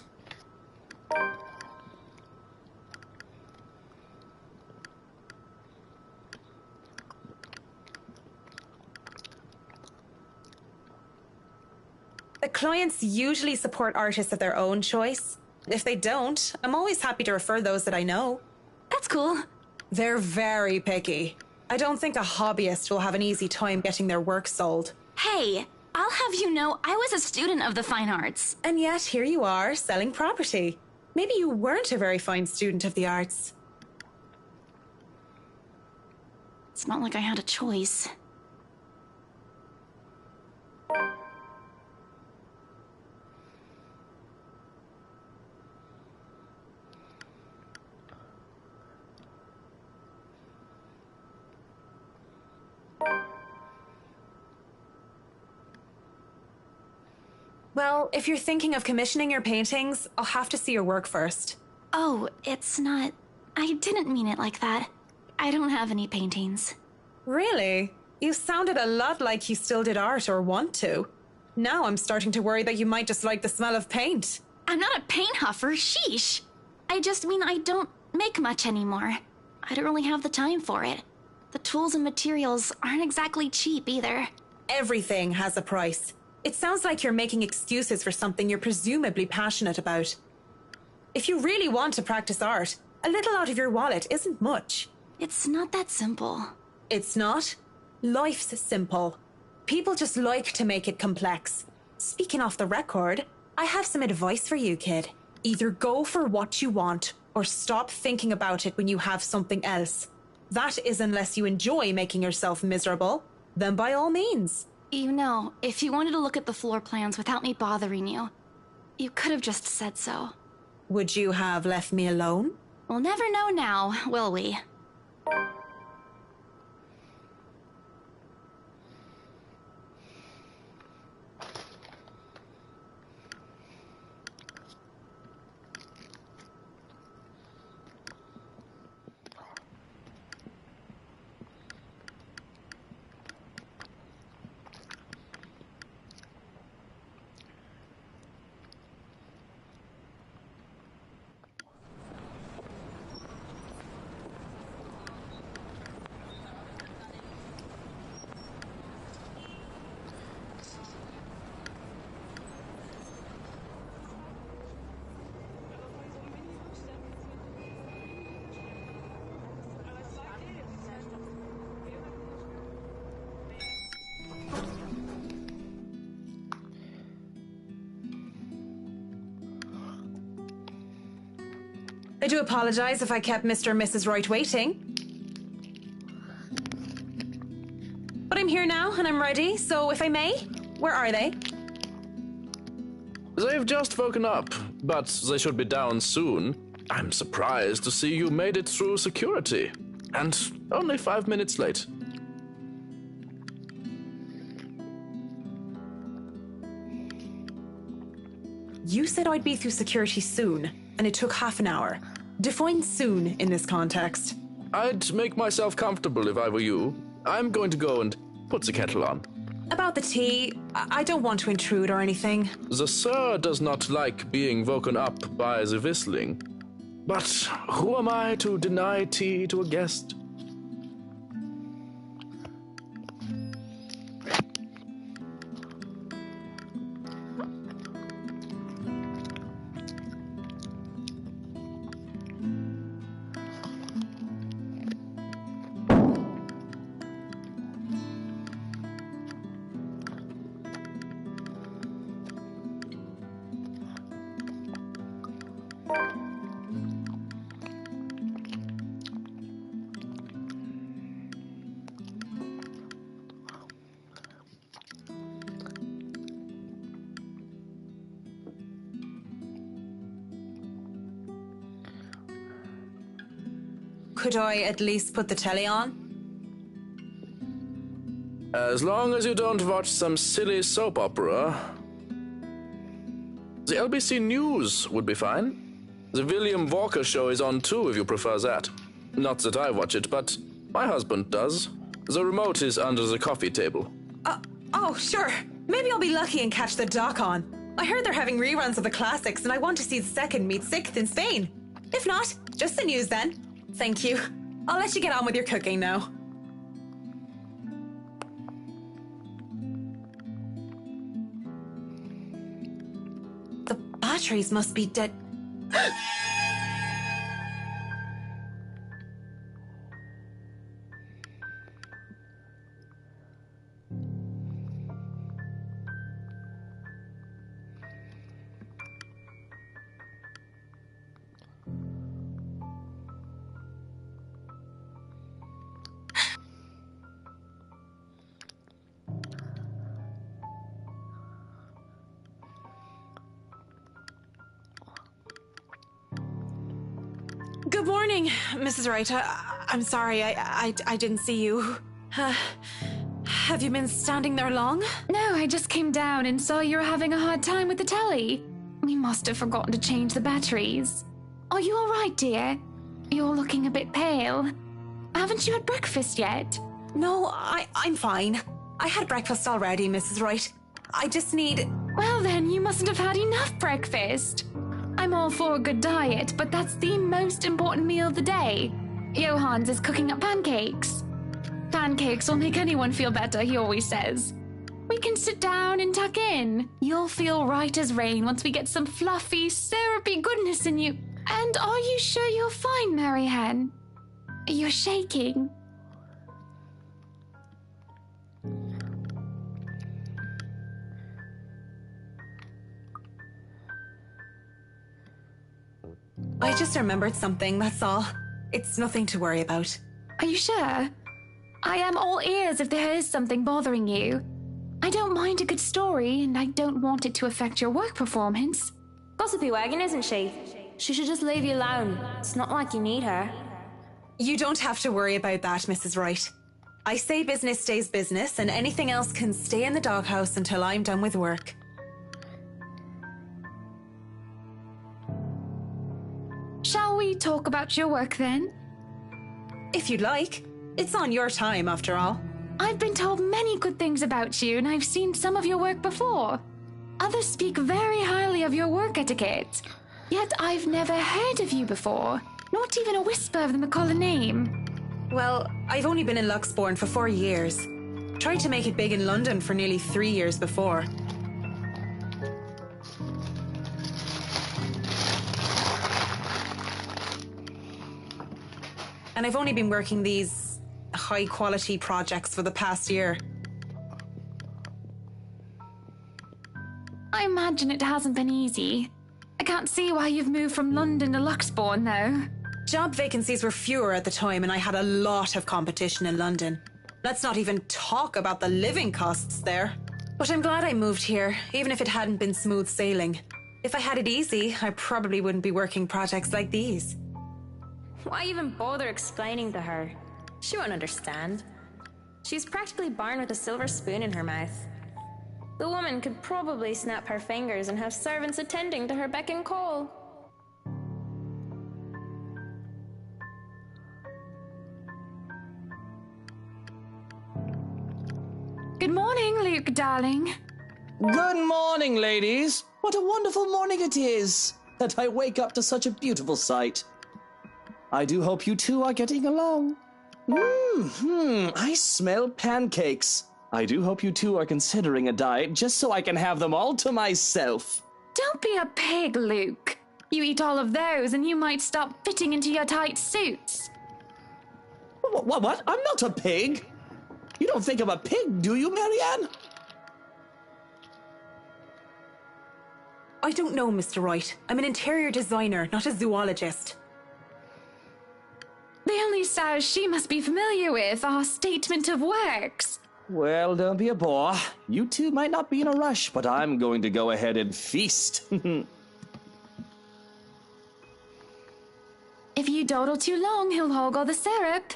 The clients usually support artists of their own choice. If they don't, I'm always happy to refer those that I know. That's cool. They're very picky. I don't think a hobbyist will have an easy time getting their work sold. Hey, I'll have you know I was a student of the fine arts. And yet here you are, selling property. Maybe you weren't a very fine student of the arts. It's not like I had a choice. Well, if you're thinking of commissioning your paintings, I'll have to see your work first. Oh, it's not... I didn't mean it like that. I don't have any paintings. Really? You sounded a lot like you still did art or want to. Now I'm starting to worry that you might just like the smell of paint. I'm not a paint huffer, sheesh. I just mean I don't make much anymore. I don't really have the time for it. The tools and materials aren't exactly cheap either. Everything has a price. It sounds like you're making excuses for something you're presumably passionate about. If you really want to practice art, a little out of your wallet isn't much. It's not that simple. It's not? Life's simple. People just like to make it complex. Speaking off the record, I have some advice for you, kid. Either go for what you want, or stop thinking about it when you have something else. That is unless you enjoy making yourself miserable. Then by all means. You know, if you wanted to look at the floor plans without me bothering you, you could have just said so. Would you have left me alone? We'll never know now, will we? I do apologize if I kept Mr. and Mrs. Wright waiting. But I'm here now, and I'm ready, so if I may, where are they? They've just woken up, but they should be down soon. I'm surprised to see you made it through security. And only 5 minutes late. You said I'd be through security soon, and it took half an hour. Define soon in this context. I'd make myself comfortable if I were you. I'm going to go and put the kettle on. About the tea, I don't want to intrude or anything. The sir does not like being woken up by the whistling. But who am I to deny tea to a guest? Could I at least put the telly on? As long as you don't watch some silly soap opera. The LBC News would be fine. The William Walker Show is on too if you prefer that. Not that I watch it, but my husband does. The remote is under the coffee table. Oh, sure. Maybe I'll be lucky and catch the doc on. I heard they're having reruns of the classics and I want to see the second meet sixth in Spain. If not, just the news then. Thank you. I'll let you get on with your cooking now. The batteries must be dead. Good morning, Mrs. Wright. I'm sorry, I didn't see you. Have you been standing there long? No, I just came down and saw you were having a hard time with the telly. We must have forgotten to change the batteries. Are you all right, dear? You're looking a bit pale. Haven't you had breakfast yet? No, I'm fine. I had breakfast already, Mrs. Wright. I just need... Well then, you mustn't have had enough breakfast. I'm all for a good diet, but that's the most important meal of the day. Johans is cooking up pancakes. Pancakes will make anyone feel better, he always says. We can sit down and tuck in. You'll feel right as rain once we get some fluffy, syrupy goodness in you. And are you sure you're fine, Marianne? You're shaking. I just remembered something, that's all. It's nothing to worry about. Are you sure? I am all ears if there is something bothering you. I don't mind a good story, and I don't want it to affect your work performance. Gossipy wagon, isn't she? She should just leave you alone. It's not like you need her. You don't have to worry about that, Mrs. Wright. I say business stays business, and anything else can stay in the doghouse until I'm done with work. Shall we talk about your work then? If you'd like. It's on your time, after all. I've been told many good things about you, and I've seen some of your work before. Others speak very highly of your work etiquette. Yet I've never heard of you before. Not even a whisper of the McCullough name. Well, I've only been in Luxbourne for 4 years. Tried to make it big in London for nearly 3 years before. And I've only been working these high-quality projects for the past year. I imagine it hasn't been easy. I can't see why you've moved from London to Luxbourne, though. Job vacancies were fewer at the time, and I had a lot of competition in London. Let's not even talk about the living costs there. But I'm glad I moved here, even if it hadn't been smooth sailing. If I had it easy, I probably wouldn't be working projects like these. Why even bother explaining to her? She won't understand. She's practically born with a silver spoon in her mouth. The woman could probably snap her fingers and have servants attending to her beck and call. Good morning, Luke, darling. Good morning, ladies. What a wonderful morning it is that I wake up to such a beautiful sight. I do hope you two are getting along. I smell pancakes. I do hope you two are considering a diet just so I can have them all to myself. Don't be a pig, Luke. You eat all of those and you might stop fitting into your tight suits. What? I'm not a pig. You don't think I'm a pig, do you, Marianne? I don't know, Mr. Wright. I'm an interior designer, not a zoologist. The only stars she must be familiar with are statement of works. Well, don't be a bore. You two might not be in a rush, but I'm going to go ahead and feast. If you dawdle too long, he'll hog all the syrup.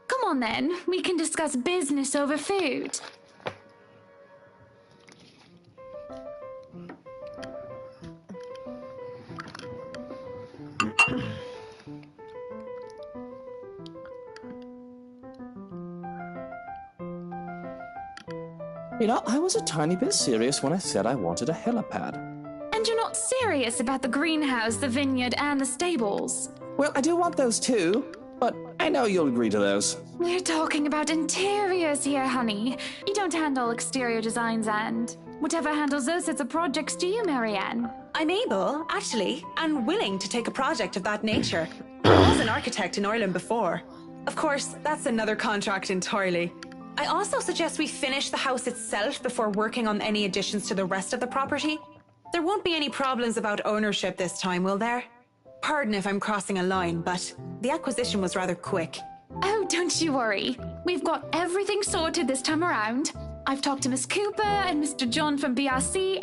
Come on then, we can discuss business over food. You know, I was a tiny bit serious when I said I wanted a helipad. And you're not serious about the greenhouse, the vineyard, and the stables? Well, I do want those too, but I know you'll agree to those. We're talking about interiors here, honey. You don't handle exterior designs and... whatever handles those sorts of projects do you, Marianne? I'm able, actually, and willing to take a project of that nature. I was an architect in Ireland before. Of course, that's another contract entirely. I also suggest we finish the house itself before working on any additions to the rest of the property. There won't be any problems about ownership this time, will there? Pardon if I'm crossing a line, but the acquisition was rather quick. Oh, don't you worry. We've got everything sorted this time around. I've talked to Miss Cooper and Mr. John from BRC,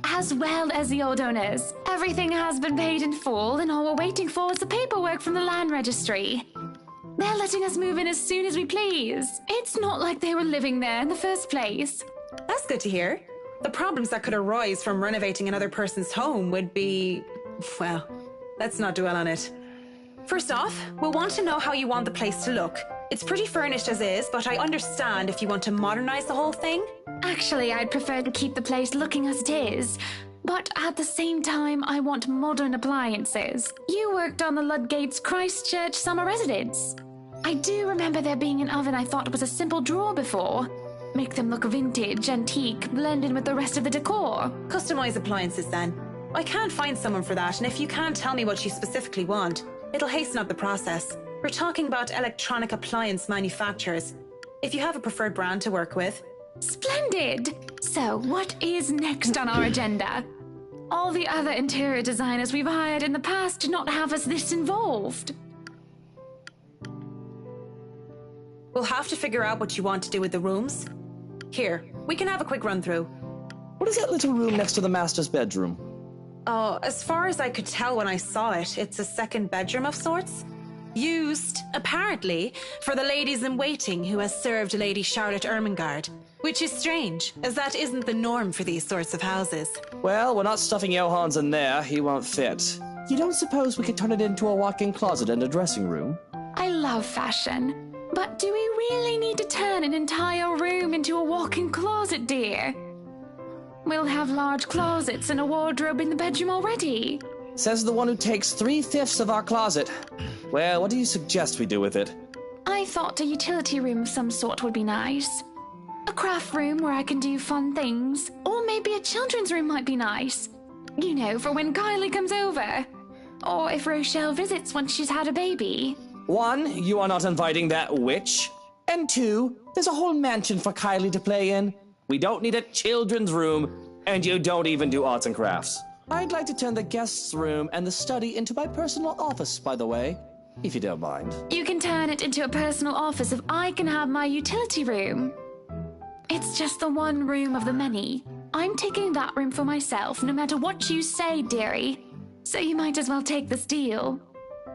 as well as the old owners. Everything has been paid in full, and all we're waiting for is the paperwork from the land registry. They're letting us move in as soon as we please. It's not like they were living there in the first place. That's good to hear. The problems that could arise from renovating another person's home would be... well, let's not dwell on it. First off, we'll want to know how you want the place to look. It's pretty furnished as is, but I understand if you want to modernize the whole thing. Actually, I'd prefer to keep the place looking as it is. But at the same time, I want modern appliances. You worked on the Ludgate's Christchurch summer residence. I do remember there being an oven I thought was a simple drawer before. Make them look vintage, antique, blend in with the rest of the decor. Customize appliances then. I can't find someone for that, and if you can't tell me what you specifically want, it'll hasten up the process. We're talking about electronic appliance manufacturers. If you have a preferred brand to work with. Splendid! So, what is next on our agenda? All the other interior designers we've hired in the past did not have us this involved. We'll have to figure out what you want to do with the rooms. Here, we can have a quick run through. What is that little room next to the master's bedroom? Oh, as far as I could tell when I saw it, it's a second bedroom of sorts. Used, apparently, for the ladies in waiting who has served Lady Charlotte Ermengarde. Which is strange, as that isn't the norm for these sorts of houses. Well, we're not stuffing Johans in there. He won't fit. You don't suppose we could turn it into a walk-in closet and a dressing room? I love fashion. But do we really need to turn an entire room into a walk-in closet, dear? We'll have large closets and a wardrobe in the bedroom already. Says the one who takes 3/5 of our closet. Well, what do you suggest we do with it? I thought a utility room of some sort would be nice. A craft room where I can do fun things. Or maybe a children's room might be nice. You know, for when Kylie comes over. Or if Rochelle visits once she's had a baby. 1, you are not inviting that witch. And 2, there's a whole mansion for Kylie to play in. We don't need a children's room, and you don't even do arts and crafts. I'd like to turn the guest's room and the study into my personal office, by the way, if you don't mind. You can turn it into a personal office if I can have my utility room. It's just the one room of the many. I'm taking that room for myself, no matter what you say, dearie. So you might as well take this deal.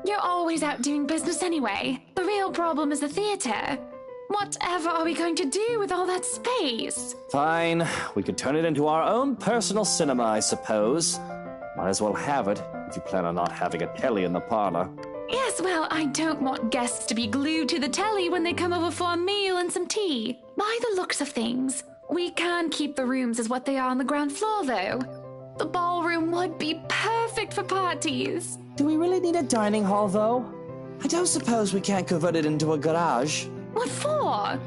You're always out doing business anyway. The real problem is the theater. Whatever are we going to do with all that space? Fine. We could turn it into our own personal cinema, I suppose. Might as well have it, if you plan on not having a telly in the parlor. Yes, well, I don't want guests to be glued to the telly when they come over for a meal and some tea. By the looks of things, we can keep the rooms as what they are on the ground floor, though. The ballroom would be perfect for parties. Do we really need a dining hall, though? I don't suppose we can't convert it into a garage. What for?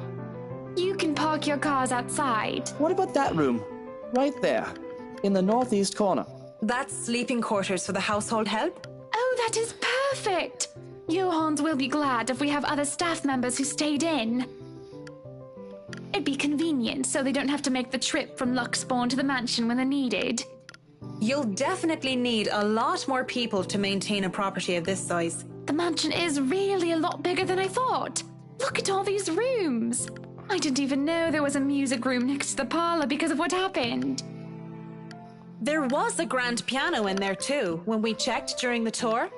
You can park your cars outside. What about that room? Right there, in the northeast corner. That's sleeping quarters for the household help? Oh, that is perfect! Johans will be glad if we have other staff members who stayed in. It'd be convenient so they don't have to make the trip from Luxbourne to the mansion when they're needed. You'll definitely need a lot more people to maintain a property of this size. The mansion is really a lot bigger than I thought. Look at all these rooms. I didn't even know there was a music room next to the parlor because of what happened. There was a grand piano in there too, when we checked during the tour.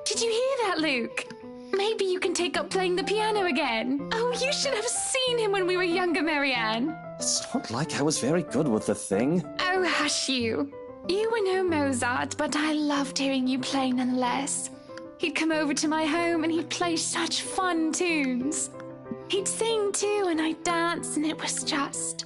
Did you hear that, Luke? Maybe you can take up playing the piano again. Oh, you should have seen him when we were younger, Marianne. It's not like I was very good with the thing. Oh, hush you. You were no Mozart, but I loved hearing you play nonetheless. He'd come over to my home and he'd play such fun tunes. He'd sing too, and I'd dance, and it was just...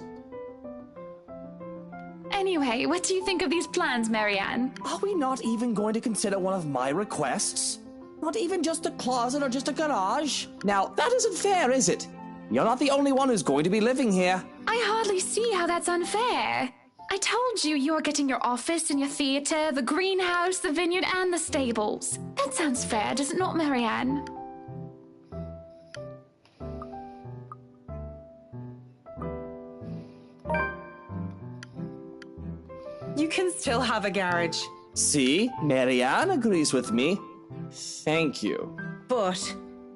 Anyway, what do you think of these plans, Marianne? Are we not even going to consider one of my requests? Not even just a closet or just a garage? Now, that isn't fair, is it? You're not the only one who's going to be living here. I hardly see how that's unfair. I told you you're getting your office and your theatre, the greenhouse, the vineyard, and the stables. That sounds fair, does it not, Marianne? You can still have a garage. See? Marianne agrees with me. Thank you. But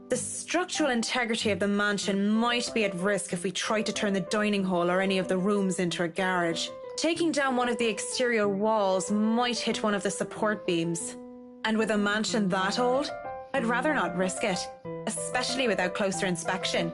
the structural integrity of the mansion might be at risk if we try to turn the dining hall or any of the rooms into a garage. Taking down one of the exterior walls might hit one of the support beams. And with a mansion that old, I'd rather not risk it, especially without closer inspection.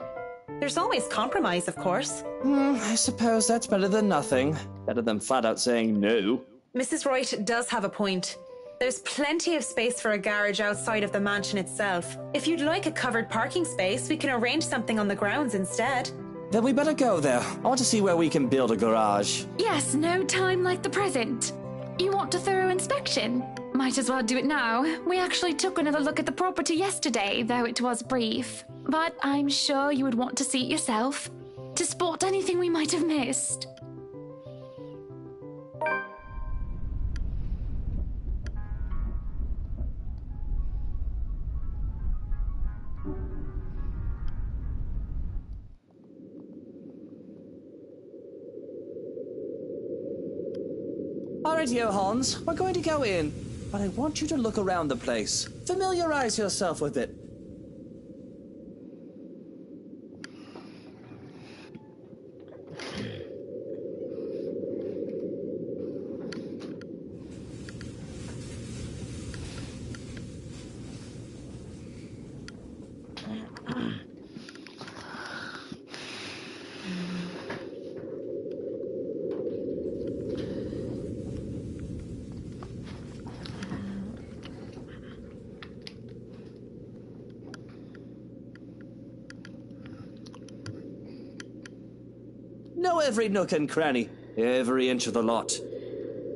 There's always compromise, of course. I suppose that's better than nothing. Better than flat out saying no. Mrs. Wright does have a point. There's plenty of space for a garage outside of the mansion itself. If you'd like a covered parking space, we can arrange something on the grounds instead. Then we better go there. I want to see where we can build a garage. Yes, no time like the present. You want a thorough inspection? Might as well do it now. We actually took another look at the property yesterday, though it was brief. But I'm sure you would want to see it yourself, to spot anything we might have missed. Alright, Hans, we're going to go in, but I want you to look around the place. Familiarize yourself with it. Know every nook and cranny, every inch of the lot.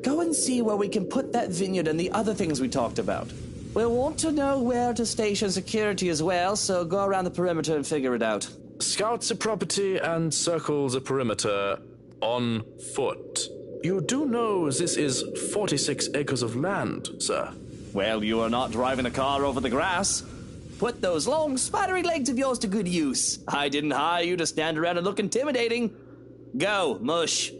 Go and see where we can put that vineyard and the other things we talked about. We'll want to know where to station security as well, so go around the perimeter and figure it out. Scout the property and circle the perimeter on foot. You do know this is 46 acres of land, sir. Well, you are not driving a car over the grass. Put those long, spidery legs of yours to good use. I didn't hire you to stand around and look intimidating. Go, mush.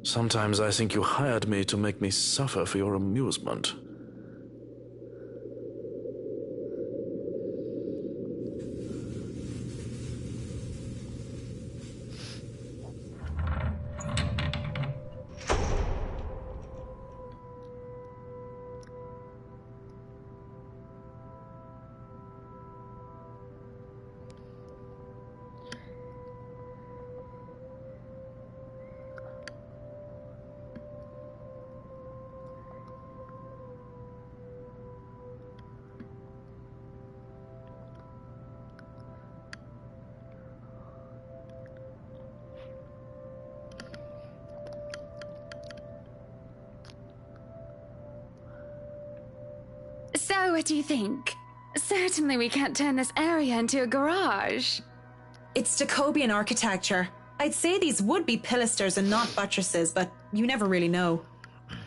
Sometimes I think you hired me to make me suffer for your amusement. So, what do you think? Certainly we can't turn this area into a garage. It's Jacobean architecture. I'd say these would be pilasters and not buttresses, but you never really know.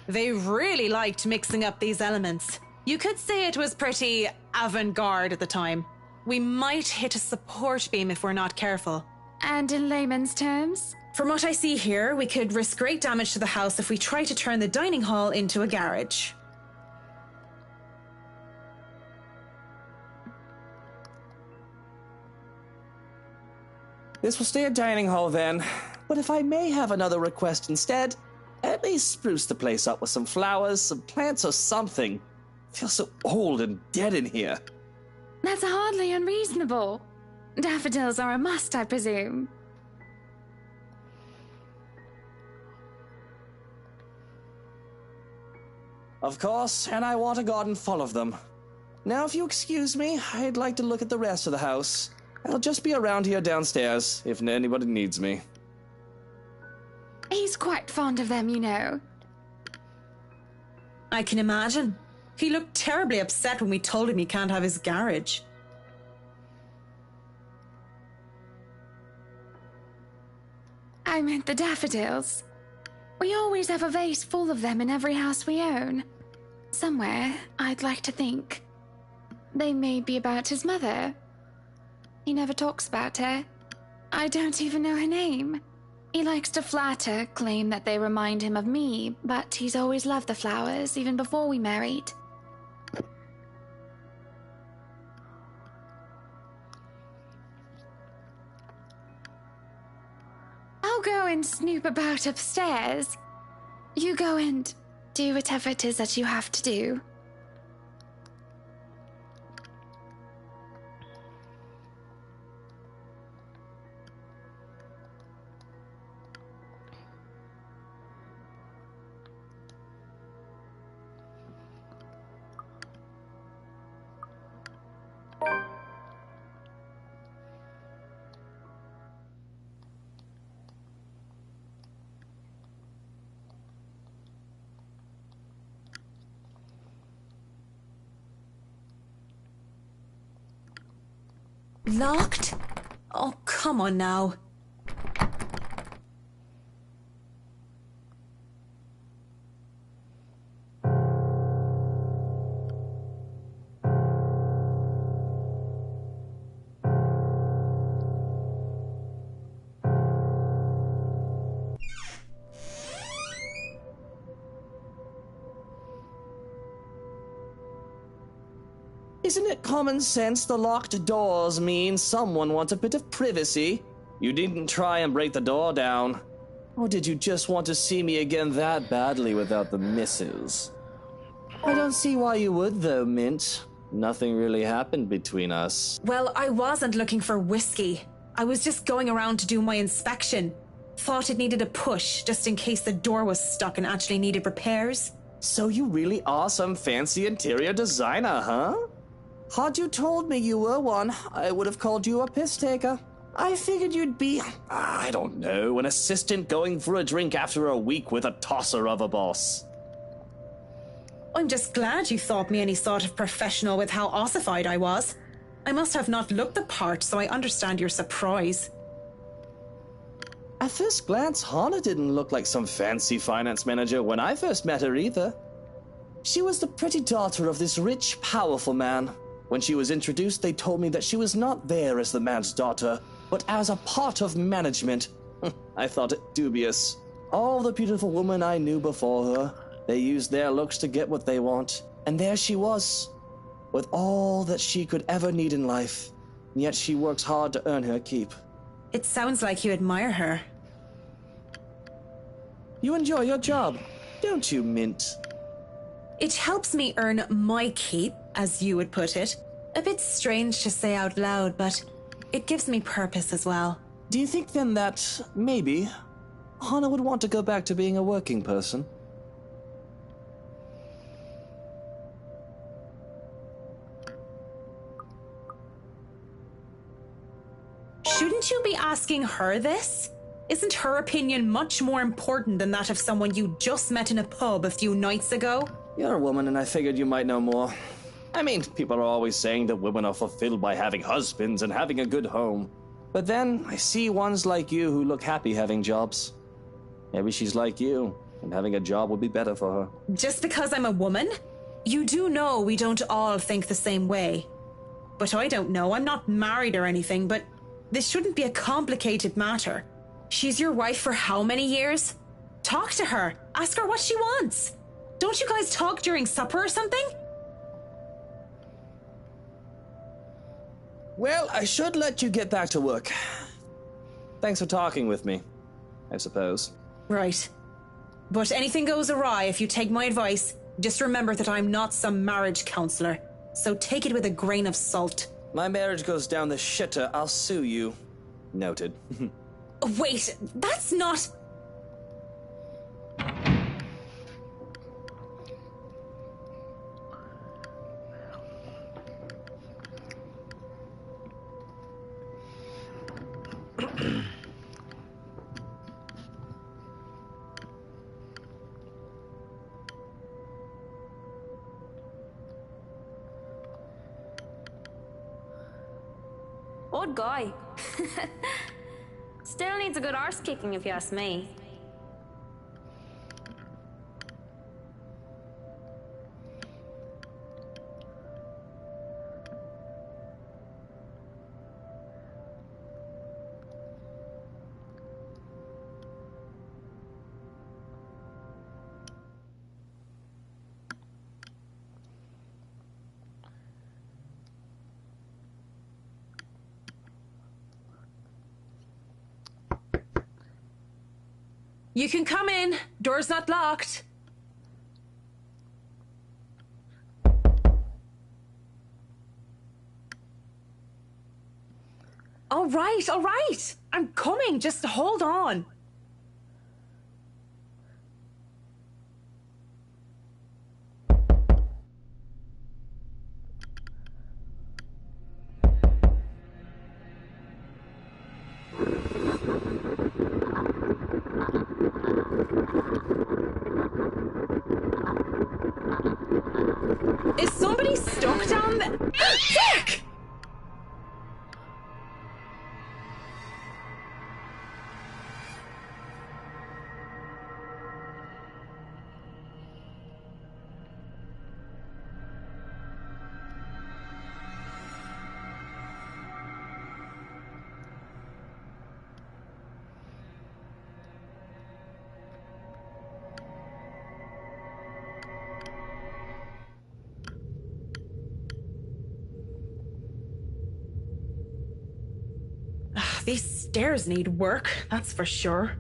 They really liked mixing up these elements. You could say it was pretty avant-garde at the time. We might hit a support beam if we're not careful. And in layman's terms? From what I see here, we could risk great damage to the house if we try to turn the dining hall into a garage. This will stay a dining hall then, but if I may have another request instead, at least spruce the place up with some flowers, some plants or something. It feels so old and dead in here. That's hardly unreasonable. Daffodils are a must, I presume. Of course, and I want a garden full of them. Now, if you excuse me, I'd like to look at the rest of the house. I'll just be around here downstairs, if anybody needs me. He's quite fond of them, you know. I can imagine. He looked terribly upset when we told him he can't have his garage. I meant the daffodils. We always have a vase full of them in every house we own. Somewhere, I'd like to think. They may be about his mother. He never talks about her. I don't even know her name. He likes to flatter, claim that they remind him of me, but he's always loved the flowers, even before we married. I'll go and snoop about upstairs. You go and do whatever it is that you have to do. Locked? Oh, come on now. Isn't it common sense the locked doors mean someone wants a bit of privacy? You didn't try and break the door down. Or did you just want to see me again that badly without the misses? I don't see why you would, though, Mint. Nothing really happened between us. Well, I wasn't looking for whiskey. I was just going around to do my inspection. Thought it needed a push, just in case the door was stuck and actually needed repairs. So you really are some fancy interior designer, huh? Had you told me you were one, I would have called you a piss taker. I figured you'd be, I don't know, an assistant going for a drink after a week with a tosser of a boss. I'm just glad you thought me any sort of professional with how ossified I was. I must have not looked the part, so I understand your surprise. At first glance, Hana didn't look like some fancy finance manager when I first met her either. She was the pretty daughter of this rich, powerful man. When she was introduced, they told me that she was not there as the man's daughter, but as a part of management. I thought it dubious. All the beautiful women I knew before her, they used their looks to get what they want. And there she was, with all that she could ever need in life. And yet she works hard to earn her keep. It sounds like you admire her. You enjoy your job, don't you, Mint? It helps me earn my keep, as you would put it. A bit strange to say out loud, but it gives me purpose as well. Do you think then that, maybe, Hana would want to go back to being a working person? Shouldn't you be asking her this? Isn't her opinion much more important than that of someone you just met in a pub a few nights ago? You're a woman, and I figured you might know more. I mean, people are always saying that women are fulfilled by having husbands and having a good home. But then, I see ones like you who look happy having jobs. Maybe she's like you, and having a job would be better for her. Just because I'm a woman? You do know we don't all think the same way. But I don't know, I'm not married or anything, but this shouldn't be a complicated matter. She's your wife for how many years? Talk to her. Ask her what she wants. Don't you guys talk during supper or something? Well, I should let you get back to work. Thanks for talking with me, I suppose. Right. But anything goes awry if you take my advice, just remember that I'm not some marriage counselor, so take it with a grain of salt. My marriage goes down the shitter, I'll sue you. Noted. Wait, that's not... Odd guy. Still needs a good arse kicking if you ask me. You can come in. Door's not locked. All right. I'm coming. Just hold on. Is somebody stuck down there? Fuck! These stairs need work, that's for sure.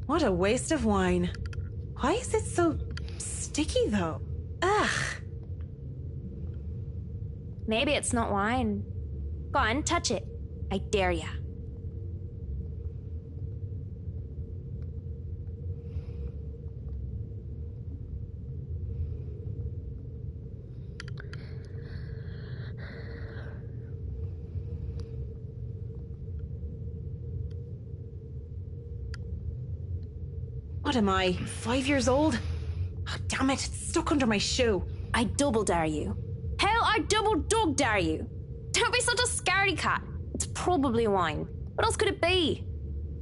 What a waste of wine. Why is it so sticky, though? Ugh. Maybe it's not wine. Go on, touch it. I dare ya. What am I, 5 years old? Oh, damn it, it's stuck under my shoe. I double dare you. Hell, I double dog dare you. Don't be such a scaredy cat. It's probably wine. What else could it be?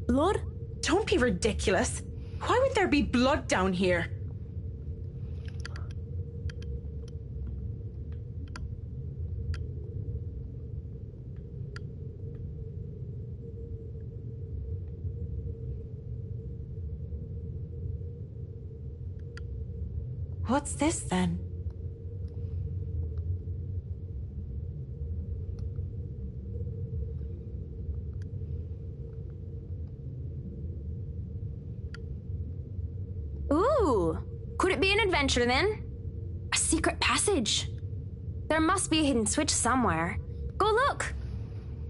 Blood? Don't be ridiculous. Why would there be blood down here? What's this then? Ooh, could it be an adventure then? A secret passage? There must be a hidden switch somewhere. Go look.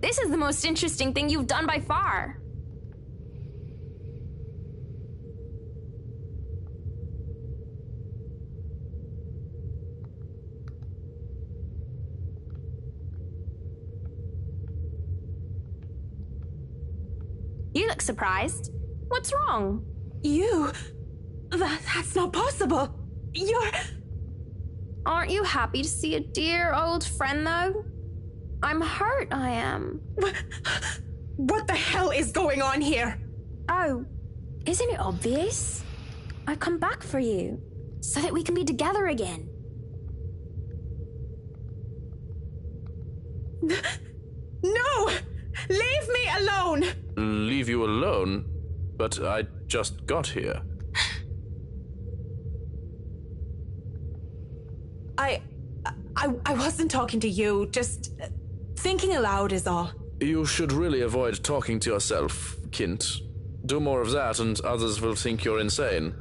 This is the most interesting thing you've done by far. You look surprised. What's wrong? You? That's not possible. You're... Aren't you happy to see a dear old friend, though? I'm hurt, I am. What the hell is going on here? Oh, isn't it obvious? I come back for you, so that we can be together again. No! Leave me alone! Leave you alone? But I just got here. I wasn't talking to you, just thinking aloud is all. You should really avoid talking to yourself, Kint. Do more of that and others will think you're insane.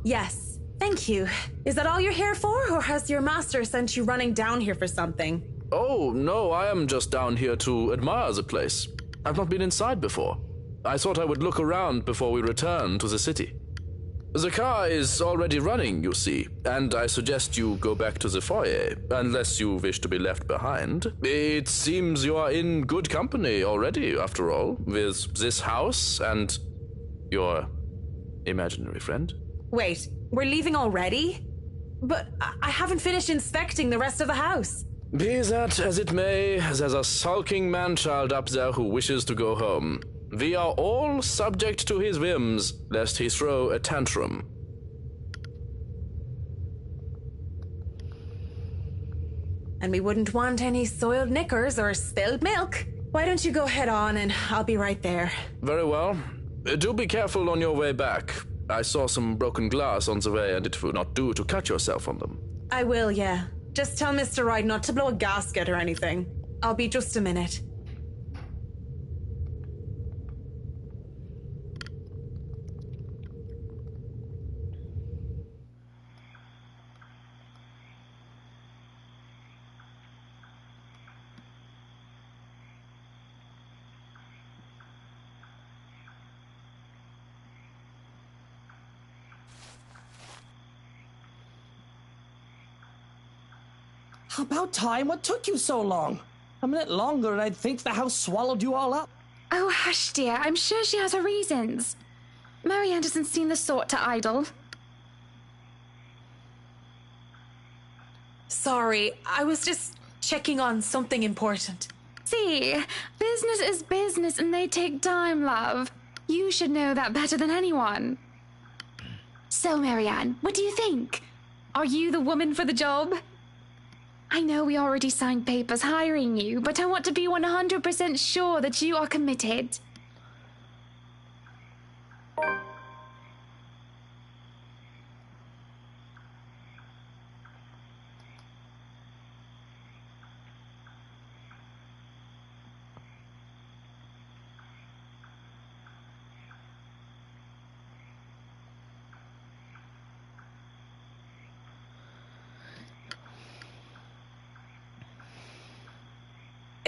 Yes, thank you. Is that all you're here for, or has your master sent you running down here for something? Oh, no, I am just down here to admire the place. I've not been inside before. I thought I would look around before we return to the city. The car is already running, you see, and I suggest you go back to the foyer, unless you wish to be left behind. It seems you are in good company already, after all, with this house and your imaginary friend. Wait, we're leaving already? But I haven't finished inspecting the rest of the house. Be that as it may, there's a sulking man-child up there who wishes to go home. We are all subject to his whims, lest he throw a tantrum. And we wouldn't want any soiled knickers or spilled milk. Why don't you go head on and I'll be right there. Very well. Do be careful on your way back. I saw some broken glass on the way and it would not do to cut yourself on them. I will, yeah. Just tell Mr. Wright not to blow a gasket or anything. I'll be just a minute. About time. What took you so long? A minute longer and I'd think the house swallowed you all up. Oh, hush, dear. I'm sure she has her reasons. Marianne doesn't seem the sort to idle. Sorry, I was just checking on something important. See, business is business and they take time, love. You should know that better than anyone. So, Marianne, what do you think? Are you the woman for the job? I know we already signed papers hiring you, but I want to be 100% sure that you are committed.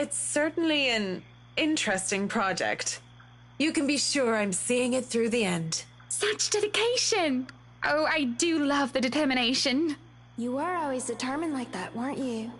It's certainly an interesting project. You can be sure I'm seeing it through the end. Such dedication! Oh, I do love the determination. You were always determined like that, weren't you?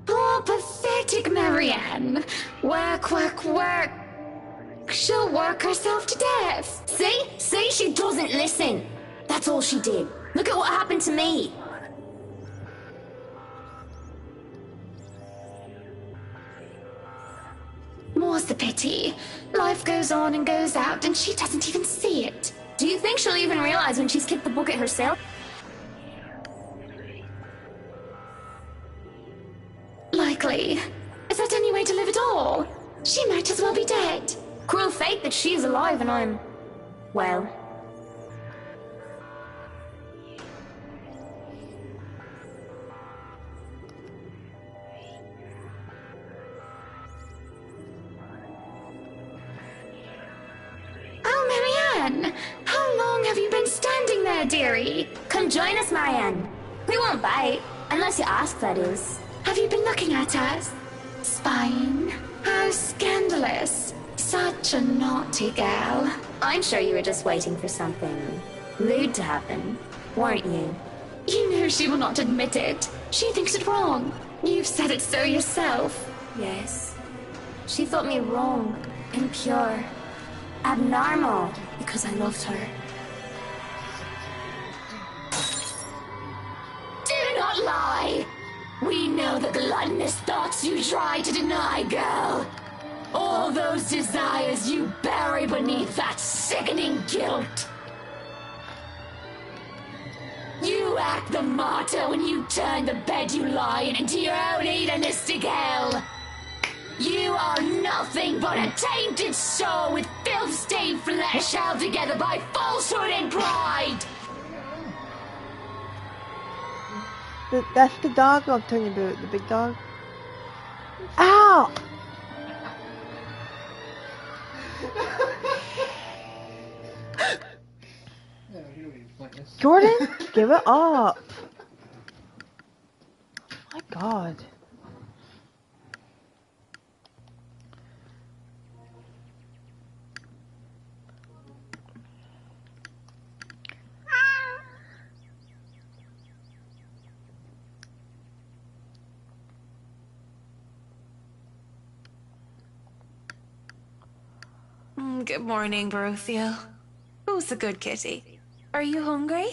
Poor, pathetic Marianne. Work, work, work. She'll work herself to death. See, she doesn't listen. That's all she did. Look at what happened to me. More's the pity. Life goes on and goes out, and she doesn't even see it. Do you think she'll even realize when she's kicked the bucket herself? Likely. Is that any way to live at all? She might as well be dead. Cruel fate that she is alive and I'm... well... Oh, Marianne! How standing there, dearie? Come join us, Marianne. We won't bite, unless you ask, that is. Have you been looking at us? Spying? How scandalous. Such a naughty girl. I'm sure you were just waiting for something lewd to happen, weren't you? You know she will not admit it. She thinks it wrong. You've said it so yourself. Yes. She thought me wrong, impure, abnormal, because I loved her. Do not lie! We know the gluttonous thoughts you try to deny, girl. All those desires you bury beneath that sickening guilt. You act the martyr when you turn the bed you lie in into your own hedonistic hell. You are nothing but a tainted soul with filth-stained flesh held together by falsehood and pride. That's the dog I'm talking about, the big dog. Ow! Jordan, give it up. My God. Good morning, Baruthia. Who's the good kitty? Are you hungry?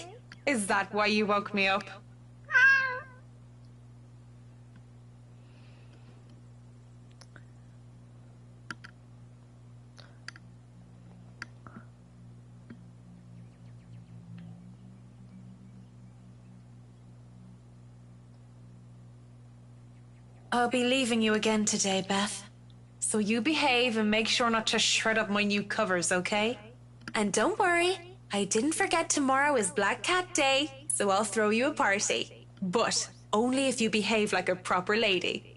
Is that why you woke me up? I'll be leaving you again today, Beth. So you behave and make sure not to shred up my new covers, okay? And don't worry, I didn't forget tomorrow is Black Cat Day, so I'll throw you a party. But only if you behave like a proper lady.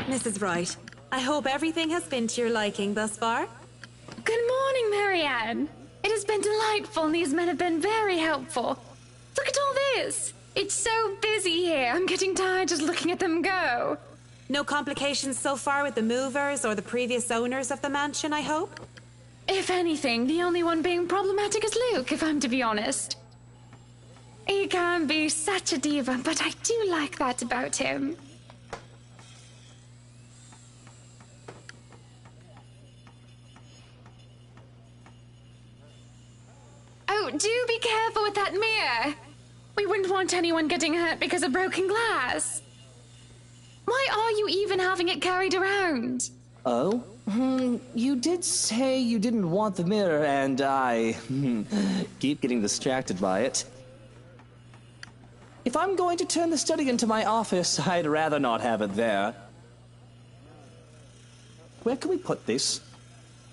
Mrs. Wright, I hope everything has been to your liking thus far. Good morning, Marianne. It has been delightful and these men have been very helpful. Look at all this. It's so busy here. I'm getting tired just looking at them go. No complications so far with the movers or the previous owners of the mansion, I hope? If anything, the only one being problematic is Luke, if I'm to be honest. He can be such a diva, but I do like that about him. Oh, do be careful with that mirror. We wouldn't want anyone getting hurt because of broken glass. Why are you even having it carried around? Oh? You did say you didn't want the mirror, and I keep getting distracted by it. If I'm going to turn the study into my office, I'd rather not have it there. Where can we put this?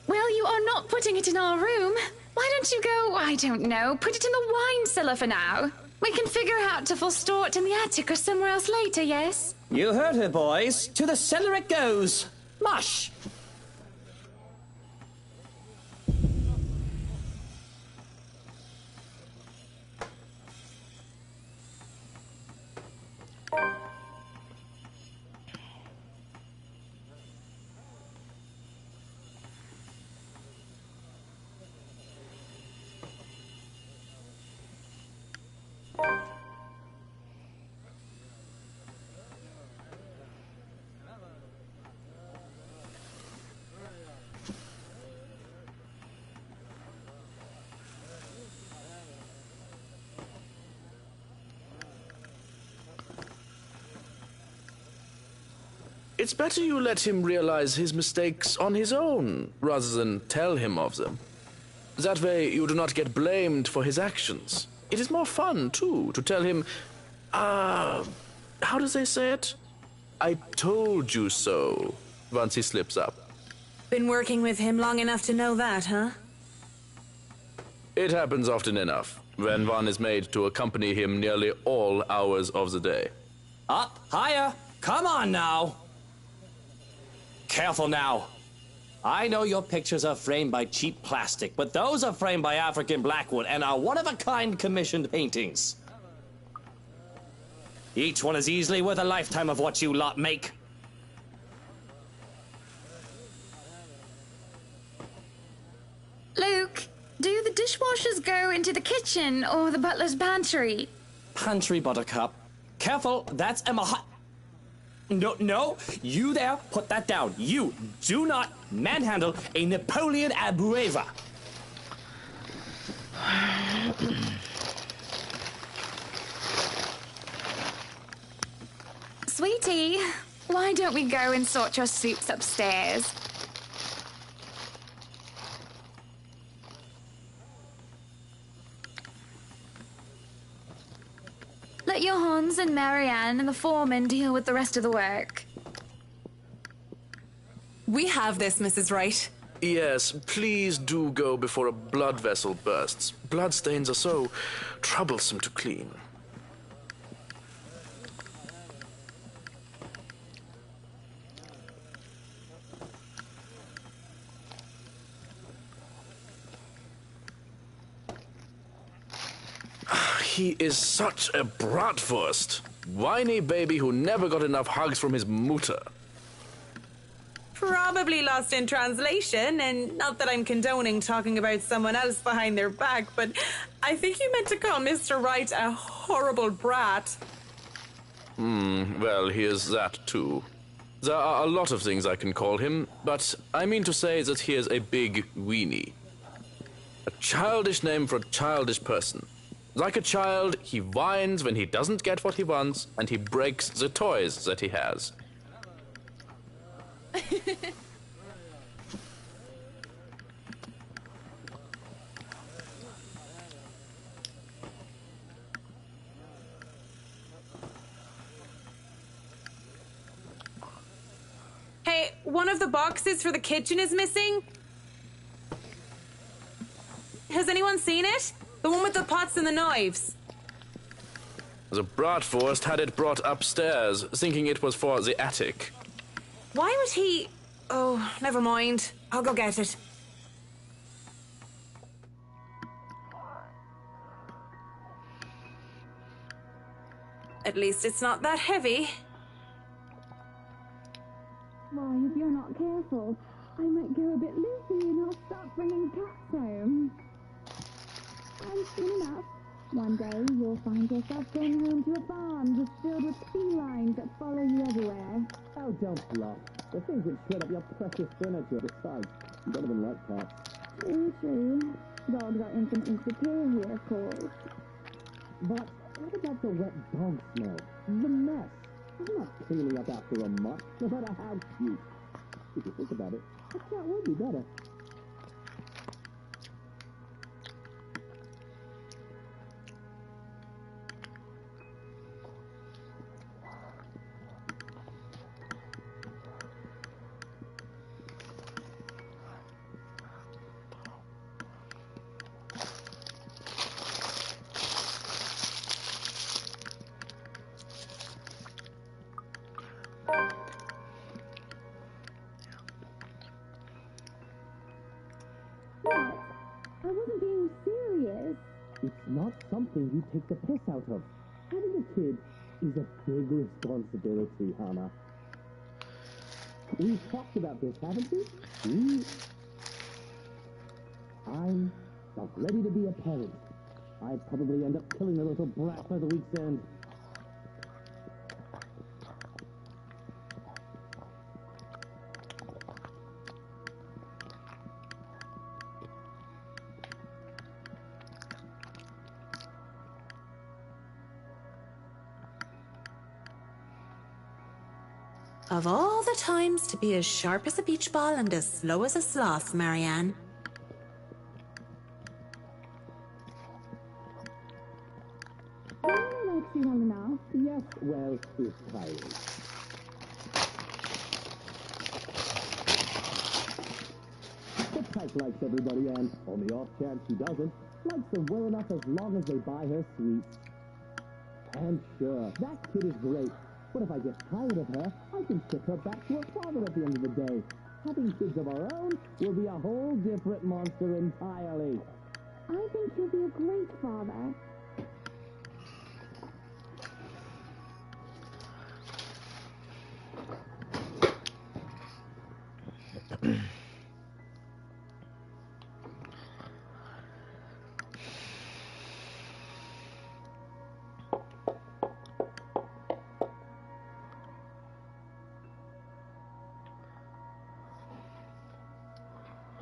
Well, you are not putting it in our room. Why don't you go, I don't know, put it in the wine cellar for now? We can figure out to full store it in the attic or somewhere else later, yes? You heard her, boys. To the cellar it goes. Mush! It's better you let him realize his mistakes on his own, rather than tell him of them. That way you do not get blamed for his actions. It is more fun, too, to tell him, how do they say it? I told you so, once he slips up. Been working with him long enough to know that, huh? It happens often enough, when one is made to accompany him nearly all hours of the day. Up, higher, come on now. Careful now. I know your pictures are framed by cheap plastic, but those are framed by African Blackwood and are one-of-a-kind commissioned paintings. Each one is easily worth a lifetime of what you lot make. Luke, do the dishwashers go into the kitchen or the butler's pantry? Pantry, Buttercup. Careful, that's Emma Hot. No, you there, put that down. You do not manhandle a Napoleon Abreva. Sweetie, why don't we go and sort your soups upstairs? Let your Hans and Marianne and the foreman deal with the rest of the work. We have this, Mrs. Wright. Yes, please do go before a blood vessel bursts. Bloodstains are so troublesome to clean. He is such a bratwurst. Whiny baby who never got enough hugs from his mutter. Probably lost in translation, and not that I'm condoning talking about someone else behind their back, but I think you meant to call Mr. Wright a horrible brat. Well, he is that too. There are a lot of things I can call him, but I mean to say that he is a big weenie. A childish name for a childish person. Like a child, he whines when he doesn't get what he wants, and he breaks the toys that he has. Hey, one of the boxes for the kitchen is missing. Has anyone seen it? The one with the pots and the knives. The bratwurst had it brought upstairs, thinking it was for the attic. Why would he... Oh, never mind. I'll go get it. At least it's not that heavy. Why, if you're not careful, I might go a bit loopy and I'll start bringing cats home. And soon enough, one day you'll find yourself going home to a barn just filled with felines that follow you everywhere. Oh, don't bluff. The things that shred up your precious furniture. Besides, you don't even like cats. True. Dogs are infinitely superior, of course. But what about the wet dog smell? The mess. I'm not cleaning up after a mutt, no matter how cute. If you think about it, a cat would be better. I wasn't being serious. It's not something you take the piss out of. Having a kid is a big responsibility, Hannah. We've talked about this, haven't we? I'm not ready to be a parent. I'd probably end up killing the little brat by the week's end. Of all the times to be as sharp as a beach ball and as slow as a sloth, Marianne. I like you well enough. Yes, well, is Kylie. But Tyke likes everybody, and on the off chance she doesn't, likes them well enough as long as they buy her sweets. And sure, that kid is great. But if I get tired of her, I can ship her back to her father at the end of the day. Having kids of our own will be a whole different monster entirely. I think you'll be a great father.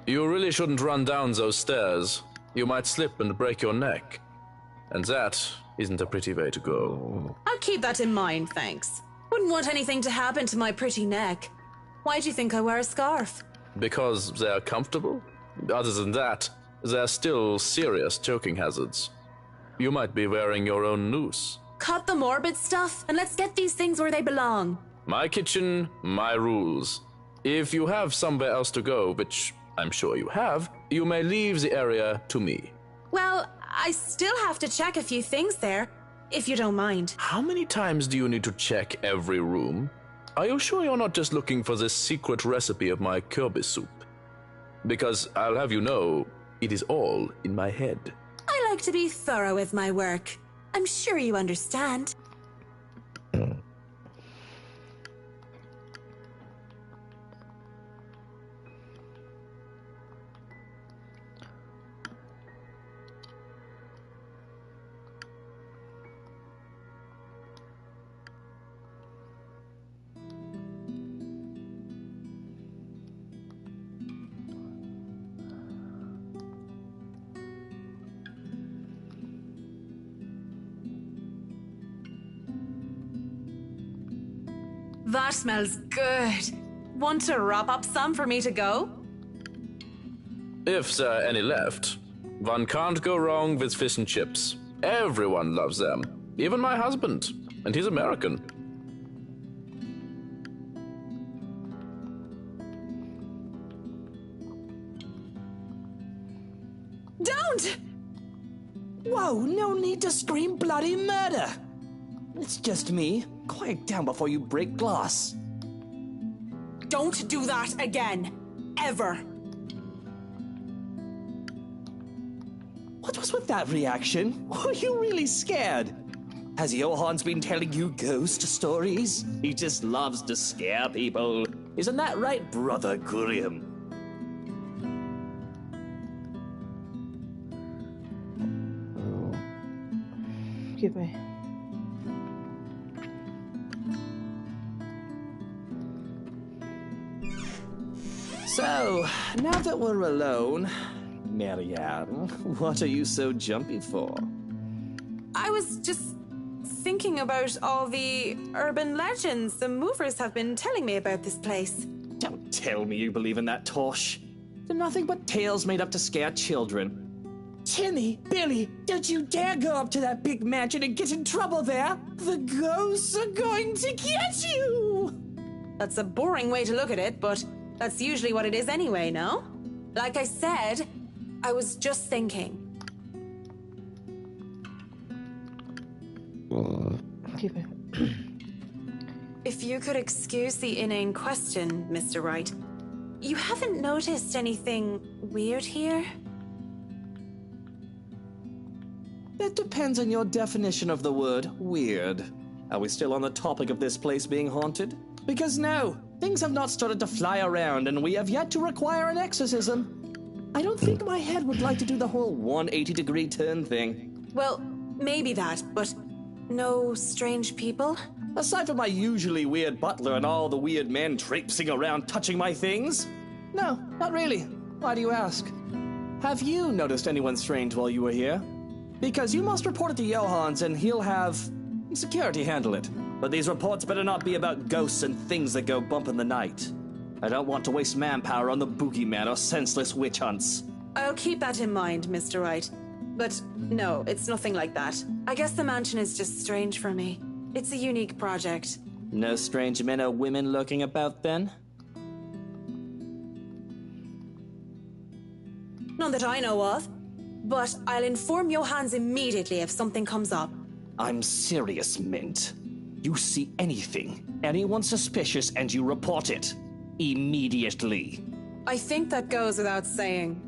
You really shouldn't run down those stairs. You might slip and break your neck. And that isn't a pretty way to go. I'll keep that in mind, thanks. Wouldn't want anything to happen to my pretty neck. Why do you think I wear a scarf? Because they're comfortable? Other than that, they're still serious choking hazards. You might be wearing your own noose. Cut the morbid stuff and let's get these things where they belong. My kitchen, my rules. If you have somewhere else to go, which I'm sure you have, you may leave the area to me. Well, I still have to check a few things there, if you don't mind. How many times do you need to check every room? Are you sure you're not just looking for this secret recipe of my Kirby soup? Because I'll have you know, it is all in my head. I like to be thorough with my work. I'm sure you understand. That smells good. Want to wrap up some for me to go? If there are any left. One can't go wrong with fish and chips. Everyone loves them. Even my husband. And he's American. Don't! Whoa, no need to scream bloody murder. It's just me. Quiet down before you break glass. Don't do that again. Ever. What was with that reaction? Were you really scared? Has Johann's been telling you ghost stories? He just loves to scare people. Isn't that right, Brother Gurium? Excuse me. So, now that we're alone, Marianne, what are you so jumpy for? I was just thinking about all the urban legends the movers have been telling me about this place. Don't tell me you believe in that tosh. They're nothing but tales made up to scare children. Timmy, Billy, don't you dare go up to that big mansion and get in trouble there. The ghosts are going to get you. That's a boring way to look at it, but that's usually what it is anyway, no? Like I said, I was just thinking. If you could excuse the inane question, Mr. Wright, you haven't noticed anything weird here? That depends on your definition of the word weird. Are we still on the topic of this place being haunted? Because no, things have not started to fly around and we have yet to require an exorcism. I don't think my head would like to do the whole 180-degree turn thing. Well, maybe that, but no strange people? Aside from my usually weird butler and all the weird men traipsing around touching my things? No, not really. Why do you ask? Have you noticed anyone strange while you were here? Because you must report it to Johann's and he'll have security handle it. But these reports better not be about ghosts and things that go bump in the night. I don't want to waste manpower on the boogeyman or senseless witch hunts. I'll keep that in mind, Mr. Wright. But no, it's nothing like that. I guess the mansion is just strange for me. It's a unique project. No strange men or women lurking about then? None that I know of. But I'll inform Johannes immediately if something comes up. I'm serious, Mint. You see anything, anyone suspicious, and you report it. Immediately. I think that goes without saying.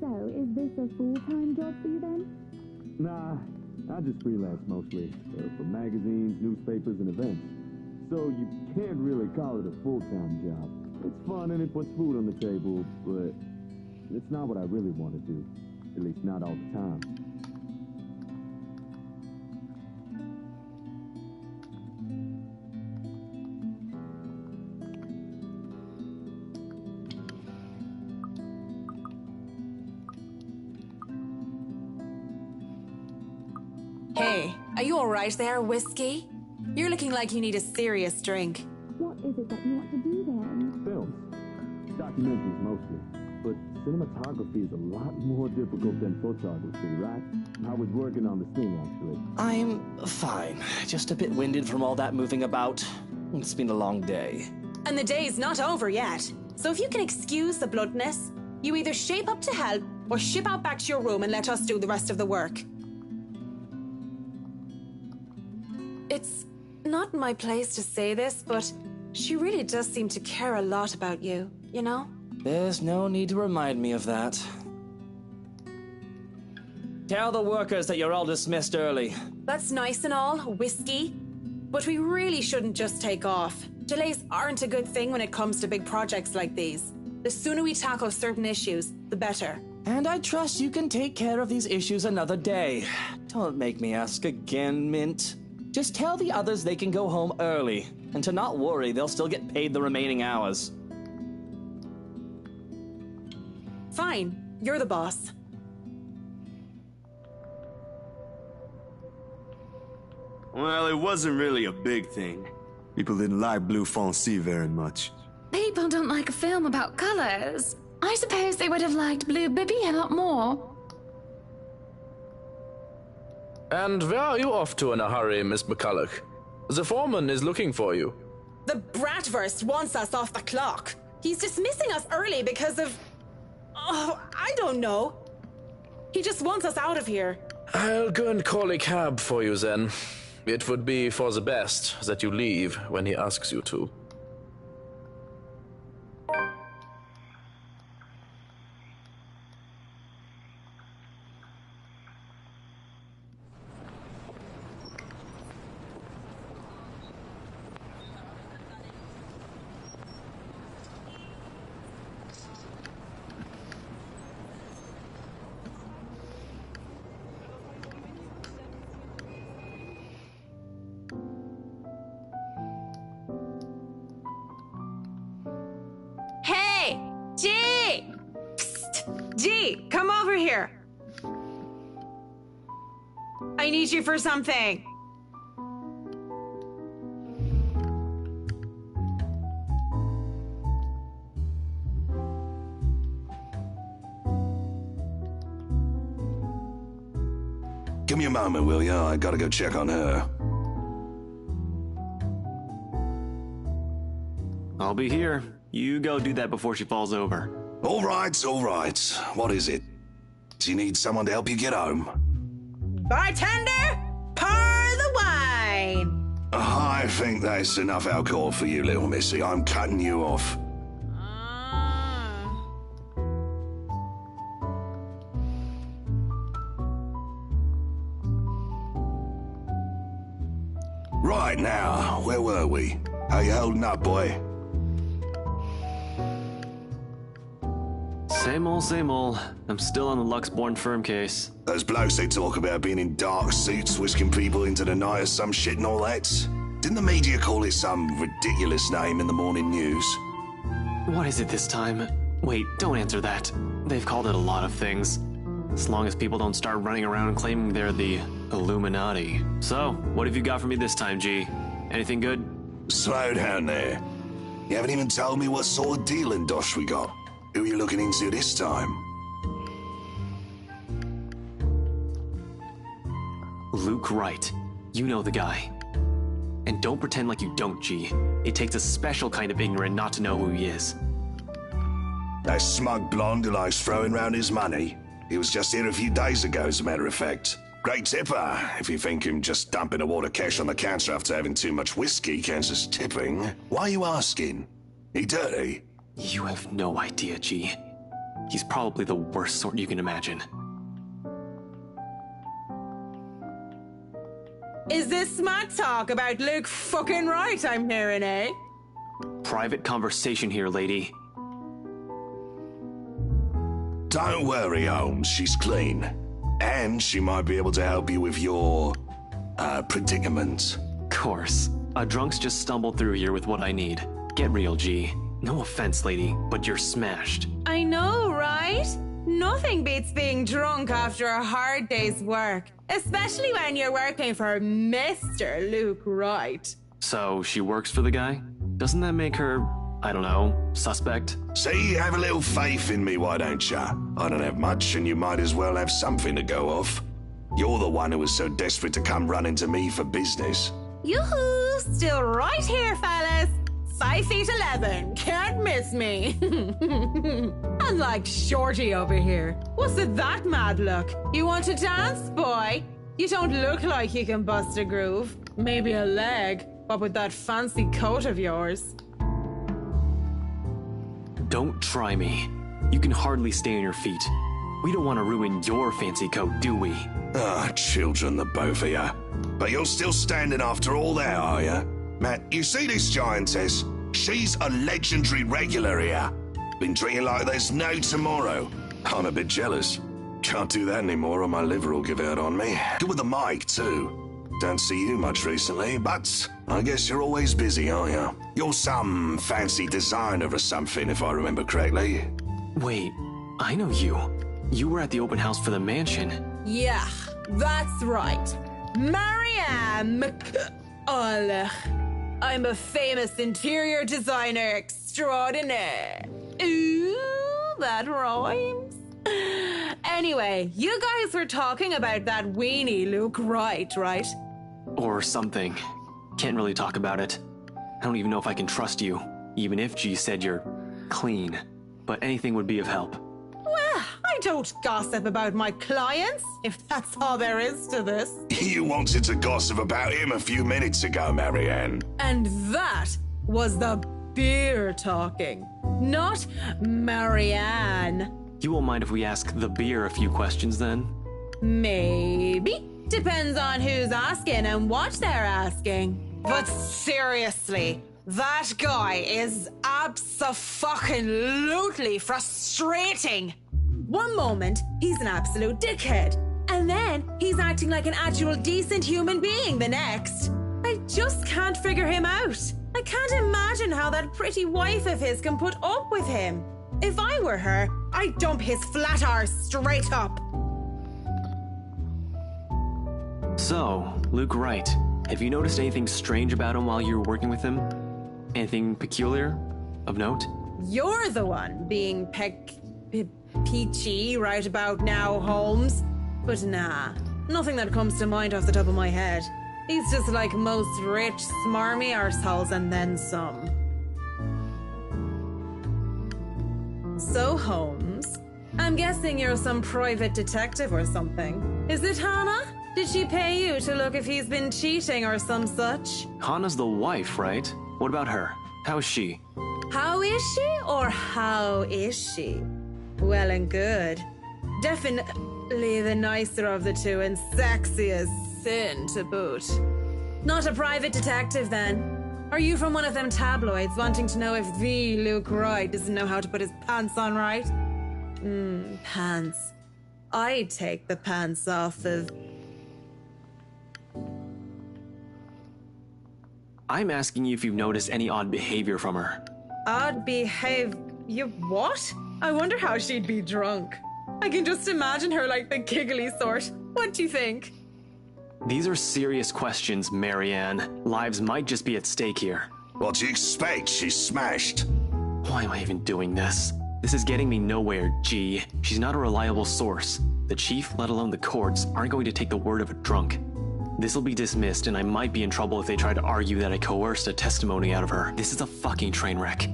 So, is this a full-time job for you then? Nah, I just freelance mostly. For magazines, newspapers, and events. So you can't really call it a full-time job. It's fun and it puts food on the table, but it's not what I really want to do. At least not all the time. Hey, are you alright there, Whiskey? You're looking like you need a serious drink. What is it that you want to do then? Films. Documentaries mostly. But cinematography is a lot more difficult than photography, right? I was working on this thing, actually. I'm fine. Just a bit winded from all that moving about. It's been a long day. And the day's not over yet. So if you can excuse the bloodness, you either shape up to help or ship out back to your room and let us do the rest of the work. It's not my place to say this, but she really does seem to care a lot about you, you know? There's no need to remind me of that. Tell the workers that you're all dismissed early. That's nice and all, Whiskey. But we really shouldn't just take off. Delays aren't a good thing when it comes to big projects like these. The sooner we tackle certain issues, the better. And I trust you can take care of these issues another day. Don't make me ask again, Mint. Just tell the others they can go home early, and to not worry, they'll still get paid the remaining hours. Fine, you're the boss. Well, it wasn't really a big thing. People didn't like Blue Fonzie very much. People don't like a film about colors. I suppose they would have liked Blue Bibby a lot more. And where are you off to in a hurry, Miss McCulloch? The foreman is looking for you. The Bratwurst wants us off the clock. He's dismissing us early because of... Oh, I don't know. He just wants us out of here. I'll go and call a cab for you then. It would be for the best that you leave when he asks you to. Hey! G! Psst! G, come over here. I need you for something. Give me a moment, will ya? I gotta go check on her. I'll be here. You go do that before she falls over. All right, all right. What is it? Do you need someone to help you get home? Bartender, pour the wine. I think that's enough alcohol for you, little missy. I'm cutting you off. Right now, where were we? How you holding up, boy? Same old. I'm still on the Luxborn firm case. Those blokes they talk about being in dark suits, whisking people into the night or some shit and all that. Didn't the media call it some ridiculous name in the morning news? What is it this time? Wait, don't answer that. They've called it a lot of things. As long as people don't start running around and claiming they're the Illuminati. So, what have you got for me this time, G? Anything good? Slow down there. You haven't even told me what sort of dealing dosh we got. Who are you looking into this time? Luke Wright. You know the guy. And don't pretend like you don't, G. It takes a special kind of ignorant not to know who he is. That smug blonde who likes throwing round his money. He was just here a few days ago, as a matter of fact. Great tipper, if you think him just dumping a wad of cash on the counter after having too much whiskey counts as tipping. Why are you asking? He dirty? You have no idea, G. He's probably the worst sort you can imagine. Is this smack talk about Luke fucking Wright I'm hearing, eh? Private conversation here, lady. Don't worry, Holmes, she's clean. And she might be able to help you with your, predicament. Course. A drunk's just stumbled through here with what I need. Get real, G. No offense, lady, but you're smashed. I know, right? Nothing beats being drunk after a hard day's work. Especially when you're working for Mr. Luke Wright. So, she works for the guy? Doesn't that make her, I don't know, suspect? See, have a little faith in me, why don't ya? I don't have much, and you might as well have something to go off. You're the one who was so desperate to come running to me for business. Yoo-hoo! Still right here, fellas. 5'11", can't miss me. Unlike Shorty over here. What's with that mad look? You want to dance, boy? You don't look like you can bust a groove. Maybe a leg, but with that fancy coat of yours. Don't try me. You can hardly stay on your feet. We don't want to ruin your fancy coat, do we? Ah, children, the both of ya. But you're still standing after all that, are ya? Matt, you see this giantess? She's a legendary regular here. Been drinking like there's no tomorrow. I'm a bit jealous. Can't do that anymore or my liver will give out on me. Good with the mic, too. Don't see you much recently, but I guess you're always busy, aren't you? You're some fancy designer or something, if I remember correctly. Wait, I know you. You were at the open house for the mansion. Yeah, that's right. Marianne McCulloch. I'm a famous interior designer extraordinaire. Ooh, that rhymes. Anyway, you guys were talking about that weenie Luke Wright, right? Or something. Can't really talk about it. I don't even know if I can trust you, even if G said you're clean. But anything would be of help. Well, I don't gossip about my clients, if that's all there is to this. You wanted to gossip about him a few minutes ago, Marianne. And that was the beer talking, not Marianne. You won't mind if we ask the beer a few questions then? Maybe. Depends on who's asking and what they're asking. But seriously, that guy is abso-fucking-lutely frustrating. One moment, he's an absolute dickhead. And then he's acting like an actual decent human being the next. I just can't figure him out. I can't imagine how that pretty wife of his can put up with him. If I were her, I'd dump his flat arse straight up. So, Luke Wright, have you noticed anything strange about him while you were working with him? Anything peculiar? Of note? You're the one being peachy right about now, Holmes. But nah, nothing that comes to mind off the top of my head. He's just like most rich, smarmy arseholes and then some. So, Holmes, I'm guessing you're some private detective or something. Is it Hannah? Did she pay you to look if he's been cheating or some such? Hannah's the wife, right? What about her? How is she? How is she or how is she? Well and good. Definitely the nicer of the two and sexy as sin to boot. Not a private detective then. Are you from one of them tabloids wanting to know if the Luke Wright doesn't know how to put his pants on right? Pants. I'd take the pants off of... I'm asking you if you've noticed any odd behavior from her. Odd behave... You what? I wonder how she'd be drunk. I can just imagine her like the giggly sort. What do you think? These are serious questions, Marianne. Lives might just be at stake here. What do you expect? She's smashed. Why am I even doing this? This is getting me nowhere, G. She's not a reliable source. The chief, let alone the courts, aren't going to take the word of a drunk. This'll be dismissed, and I might be in trouble if they try to argue that I coerced a testimony out of her. This is a fucking train wreck.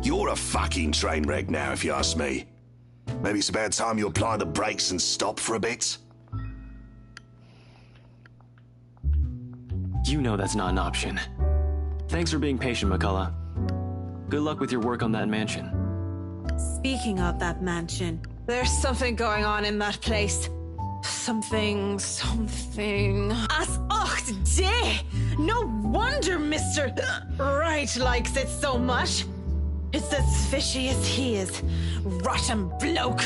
You're a fucking train wreck now, if you ask me. Maybe it's about time you apply the brakes and stop for a bit. You know that's not an option. Thanks for being patient, McCullough. Good luck with your work on that mansion. Speaking of that mansion, there's something going on in that place. Something. As ocht day! No wonder Mr. Wright likes it so much. It's as fishy as he is. Rotten bloke.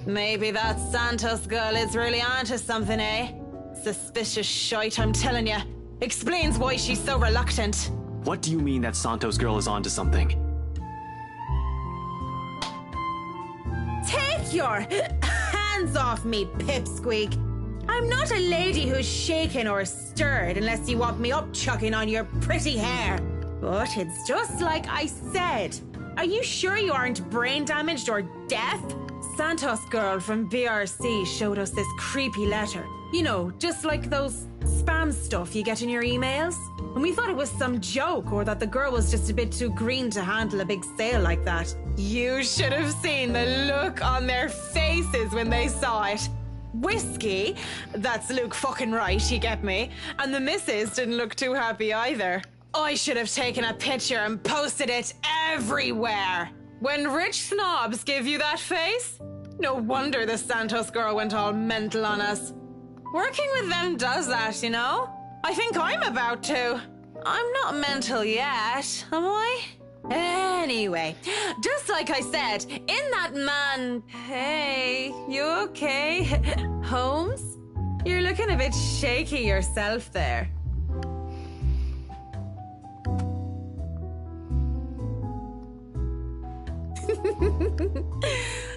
Maybe that Santos girl is really onto something, eh? Suspicious shite, I'm telling you. Explains why she's so reluctant. What do you mean that Santos girl is onto something? Take your hands off me, pipsqueak. I'm not a lady who's shaken or stirred unless you want me up-chucking on your pretty hair. But it's just like I said. Are you sure you aren't brain damaged or deaf? Santos girl from BRC showed us this creepy letter. You know, just like those spam stuff you get in your emails. And we thought it was some joke or that the girl was just a bit too green to handle a big sale like that. You should have seen the look on their faces when they saw it. Whiskey, that's Luke fucking right, you get me? And the missus didn't look too happy either. I should have taken a picture and posted it everywhere. When rich snobs give you that face, no wonder the Santos girl went all mental on us. Working with them does that, you know? I think I'm about to. I'm not mental yet, am I? Anyway, just like I said, in that man... Hey, you okay? Holmes? You're looking a bit shaky yourself there.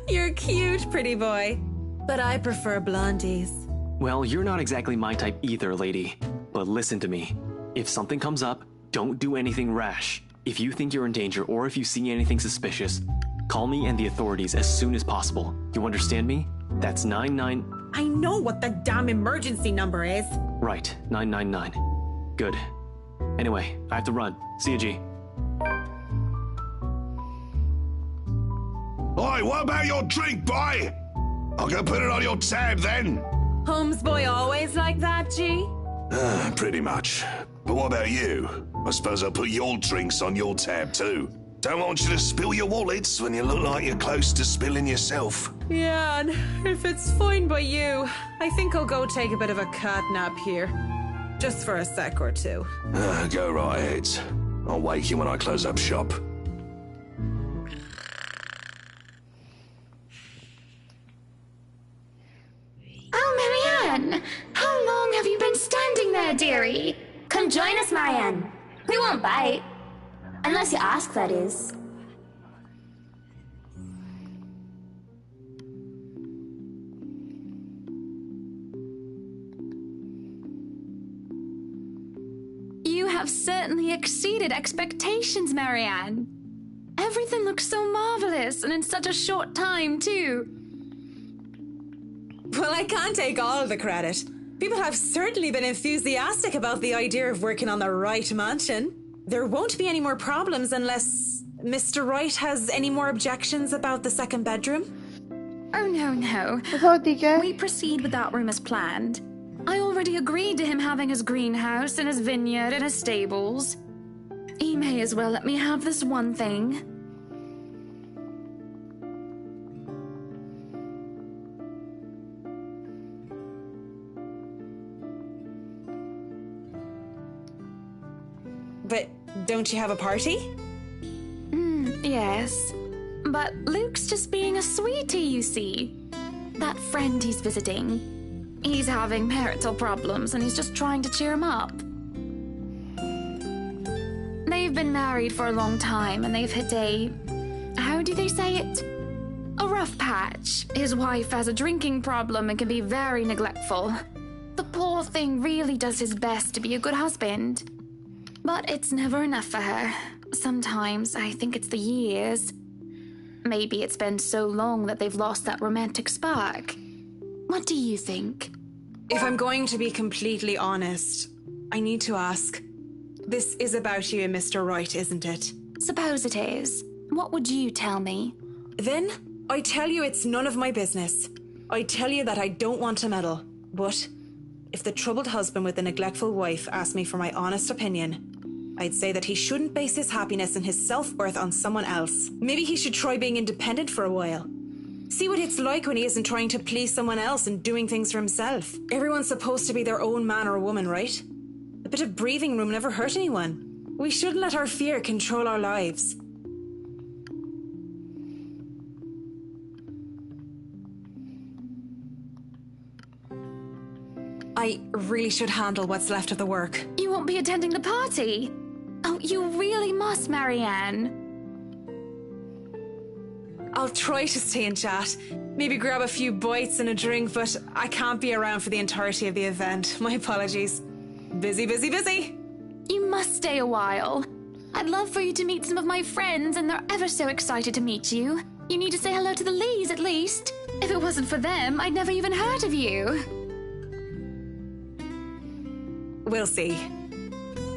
You're cute, pretty boy. But I prefer blondies. Well, you're not exactly my type either, lady. But listen to me. If something comes up, don't do anything rash. If you think you're in danger or if you see anything suspicious, call me and the authorities as soon as possible. You understand me? That's 99... I know what the damn emergency number is. Right, 999. Good. Anyway, I have to run. See you, G. Oi, what about your drink, boy? I'll go put it on your tab then. Holmes boy always like that, G? Pretty much. But what about you? I suppose I'll put your drinks on your tab too. Don't want you to spill your wallets when you look like you're close to spilling yourself. Yeah, and if it's fine by you, I think I'll go take a bit of a cat nap here. Just for a sec or two. Go right ahead. I'll wake you when I close up shop. Oh, Marianne! How long have you been standing there, dearie? Come join us, Marianne. We won't bite. Unless you ask, that is. You have certainly exceeded expectations, Marianne. Everything looks so marvelous, and in such a short time, too. Well, I can't take all the credit. People have certainly been enthusiastic about the idea of working on the Wright mansion. There won't be any more problems unless Mr. Wright has any more objections about the second bedroom. Oh, no. We proceed with that room as planned. I already agreed to him having his greenhouse and his vineyard and his stables. He may as well let me have this one thing. But don't you have a party? Yes. But Luke's just being a sweetie, you see. That friend he's visiting. He's having marital problems and he's just trying to cheer him up. They've been married for a long time and they've hit a... How do they say it? a rough patch. His wife has a drinking problem and can be very neglectful. The poor thing really does his best to be a good husband. But it's never enough for her. Sometimes I think it's the years. Maybe it's been so long that they've lost that romantic spark. What do you think? If I'm going to be completely honest, I need to ask. This is about you and Mr. Wright, isn't it? Suppose it is. What would you tell me? Then, I tell you it's none of my business. I tell you that I don't want to meddle. But if the troubled husband with the neglectful wife asked me for my honest opinion, I'd say that he shouldn't base his happiness and his self-worth on someone else. Maybe he should try being independent for a while. See what it's like when he isn't trying to please someone else and doing things for himself. Everyone's supposed to be their own man or woman, right? A bit of breathing room never hurt anyone. We shouldn't let our fear control our lives. I really should handle what's left of the work. You won't be attending the party? Oh, you really must, Marianne. I'll try to stay and chat. Maybe grab a few bites and a drink, but I can't be around for the entirety of the event. My apologies. Busy, busy, busy. You must stay a while. I'd love for you to meet some of my friends, and they're ever so excited to meet you. You need to say hello to the Lees, at least. If it wasn't for them, I'd never even heard of you. We'll see.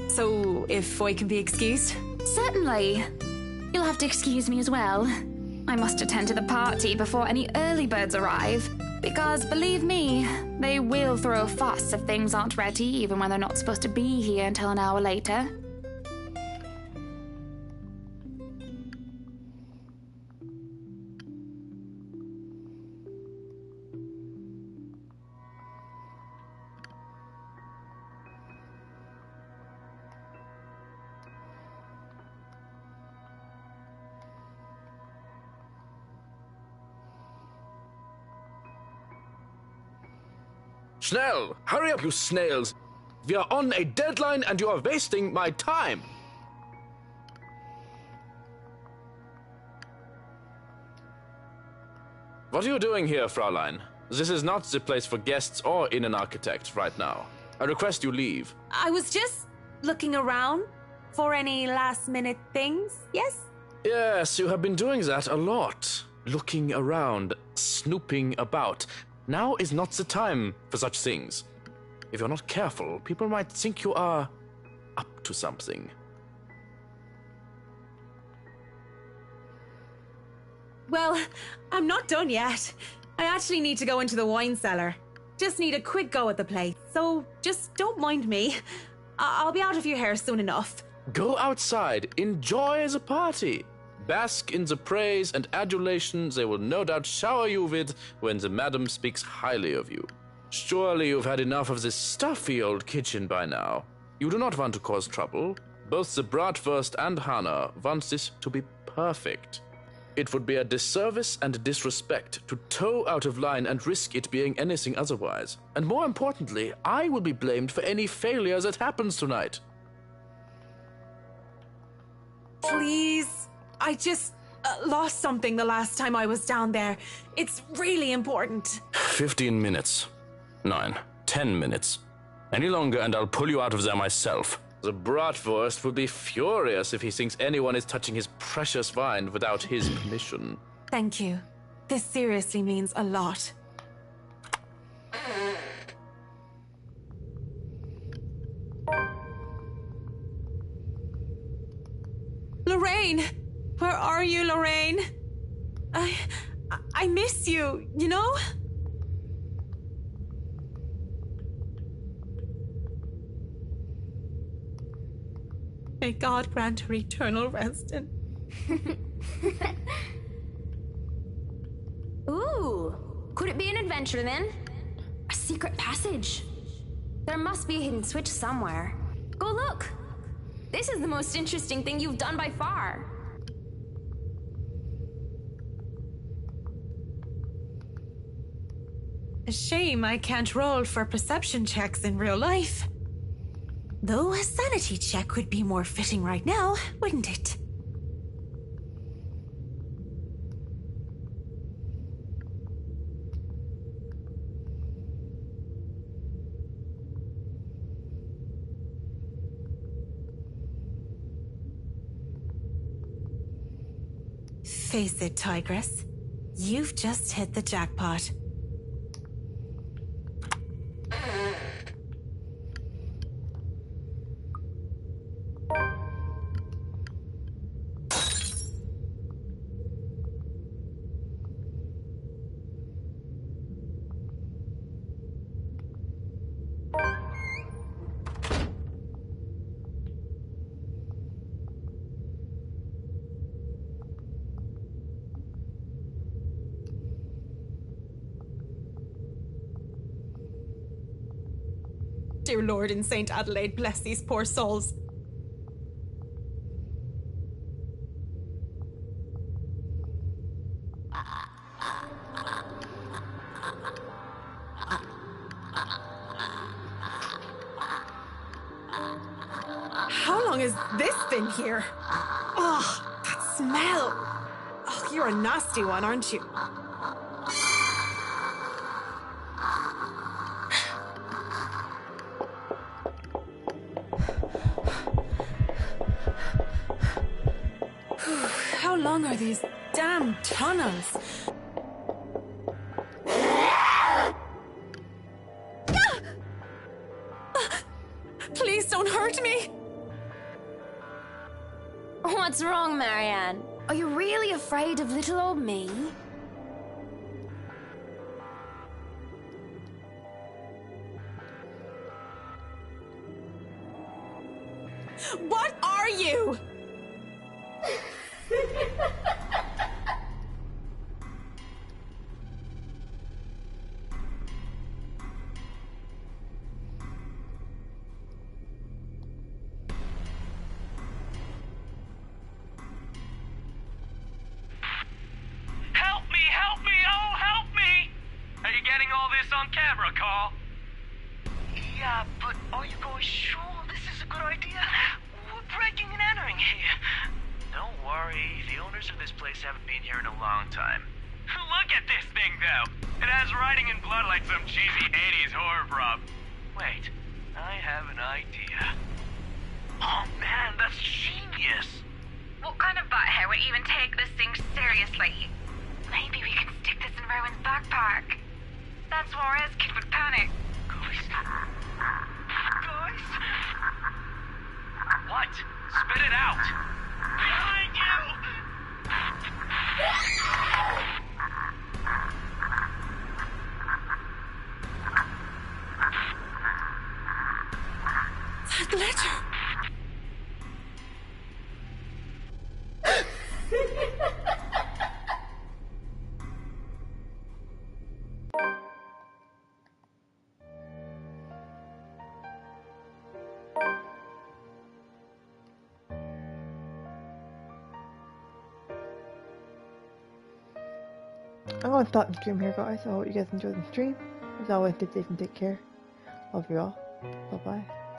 So, if I can be excused? Certainly. You'll have to excuse me as well. I must attend to the party before any early birds arrive. Because, believe me, they will throw a fuss if things aren't ready, even when they're not supposed to be here until an hour later. Schnell! Hurry up, you snails! We are on a deadline and you are wasting my time! What are you doing here, Fraulein? This is not the place for guests or in an architect right now. I request you leave. I was just looking around for any last-minute things, yes? Yes, you have been doing that a lot. Looking around, snooping about. Now is not the time for such things. If you're not careful, people might think you are up to something. Well, I'm not done yet. I actually need to go into the wine cellar. Just need a quick go at the place, so just don't mind me. I'll be out of your hair soon enough. Go outside, enjoy the party. Bask in the praise and adulation they will no doubt shower you with when the madam speaks highly of you. Surely you've had enough of this stuffy old kitchen by now. You do not want to cause trouble. Both the Bratwurst and Hannah want this to be perfect. It would be a disservice and disrespect to toe out of line and risk it being anything otherwise. And more importantly, I will be blamed for any failure that happens tonight. Please. I just lost something the last time I was down there. It's really important. 15 minutes. 9, 10 minutes. Any longer and I'll pull you out of there myself. The Bratwurst will be furious if he thinks anyone is touching his precious wine without his permission. Thank you. This seriously means a lot. Lorraine! Where are you, Lorraine? I miss you, you know? May God grant her eternal rest in... Ooh, could it be an adventure then? A secret passage? There must be a hidden switch somewhere. Go look! This is the most interesting thing you've done by far. A shame I can't roll for perception checks in real life. Though a sanity check would be more fitting right now, wouldn't it? face it, Tigress. You've just hit the jackpot. Dear Lord in St. Adelaide, bless these poor souls. How long has this been here? Oh, that smell. Oh, you're a nasty one, aren't you? How long are these damn tunnels? Please don't hurt me! What's wrong, Marianne? Are you really afraid of little old me? What are you? On camera, Carl. Yeah, but are you guys sure this is a good idea? We're breaking and entering here. Don't worry, the owners of this place haven't been here in a long time. Look at this thing, though. It has writing in blood like some cheesy 80s horror prop. Wait, I have an idea. Oh man, that's genius. What kind of butthead would even take this thing seriously? Maybe we can stick this in Rowan's backpack. That's Juarez kid would panic. Guys? What? Spit it out! Behind you! That letter! I'm going to stop the stream here, guys. I hope you guys enjoyed the stream. As always, stay safe and take care. Love you all. Bye-bye.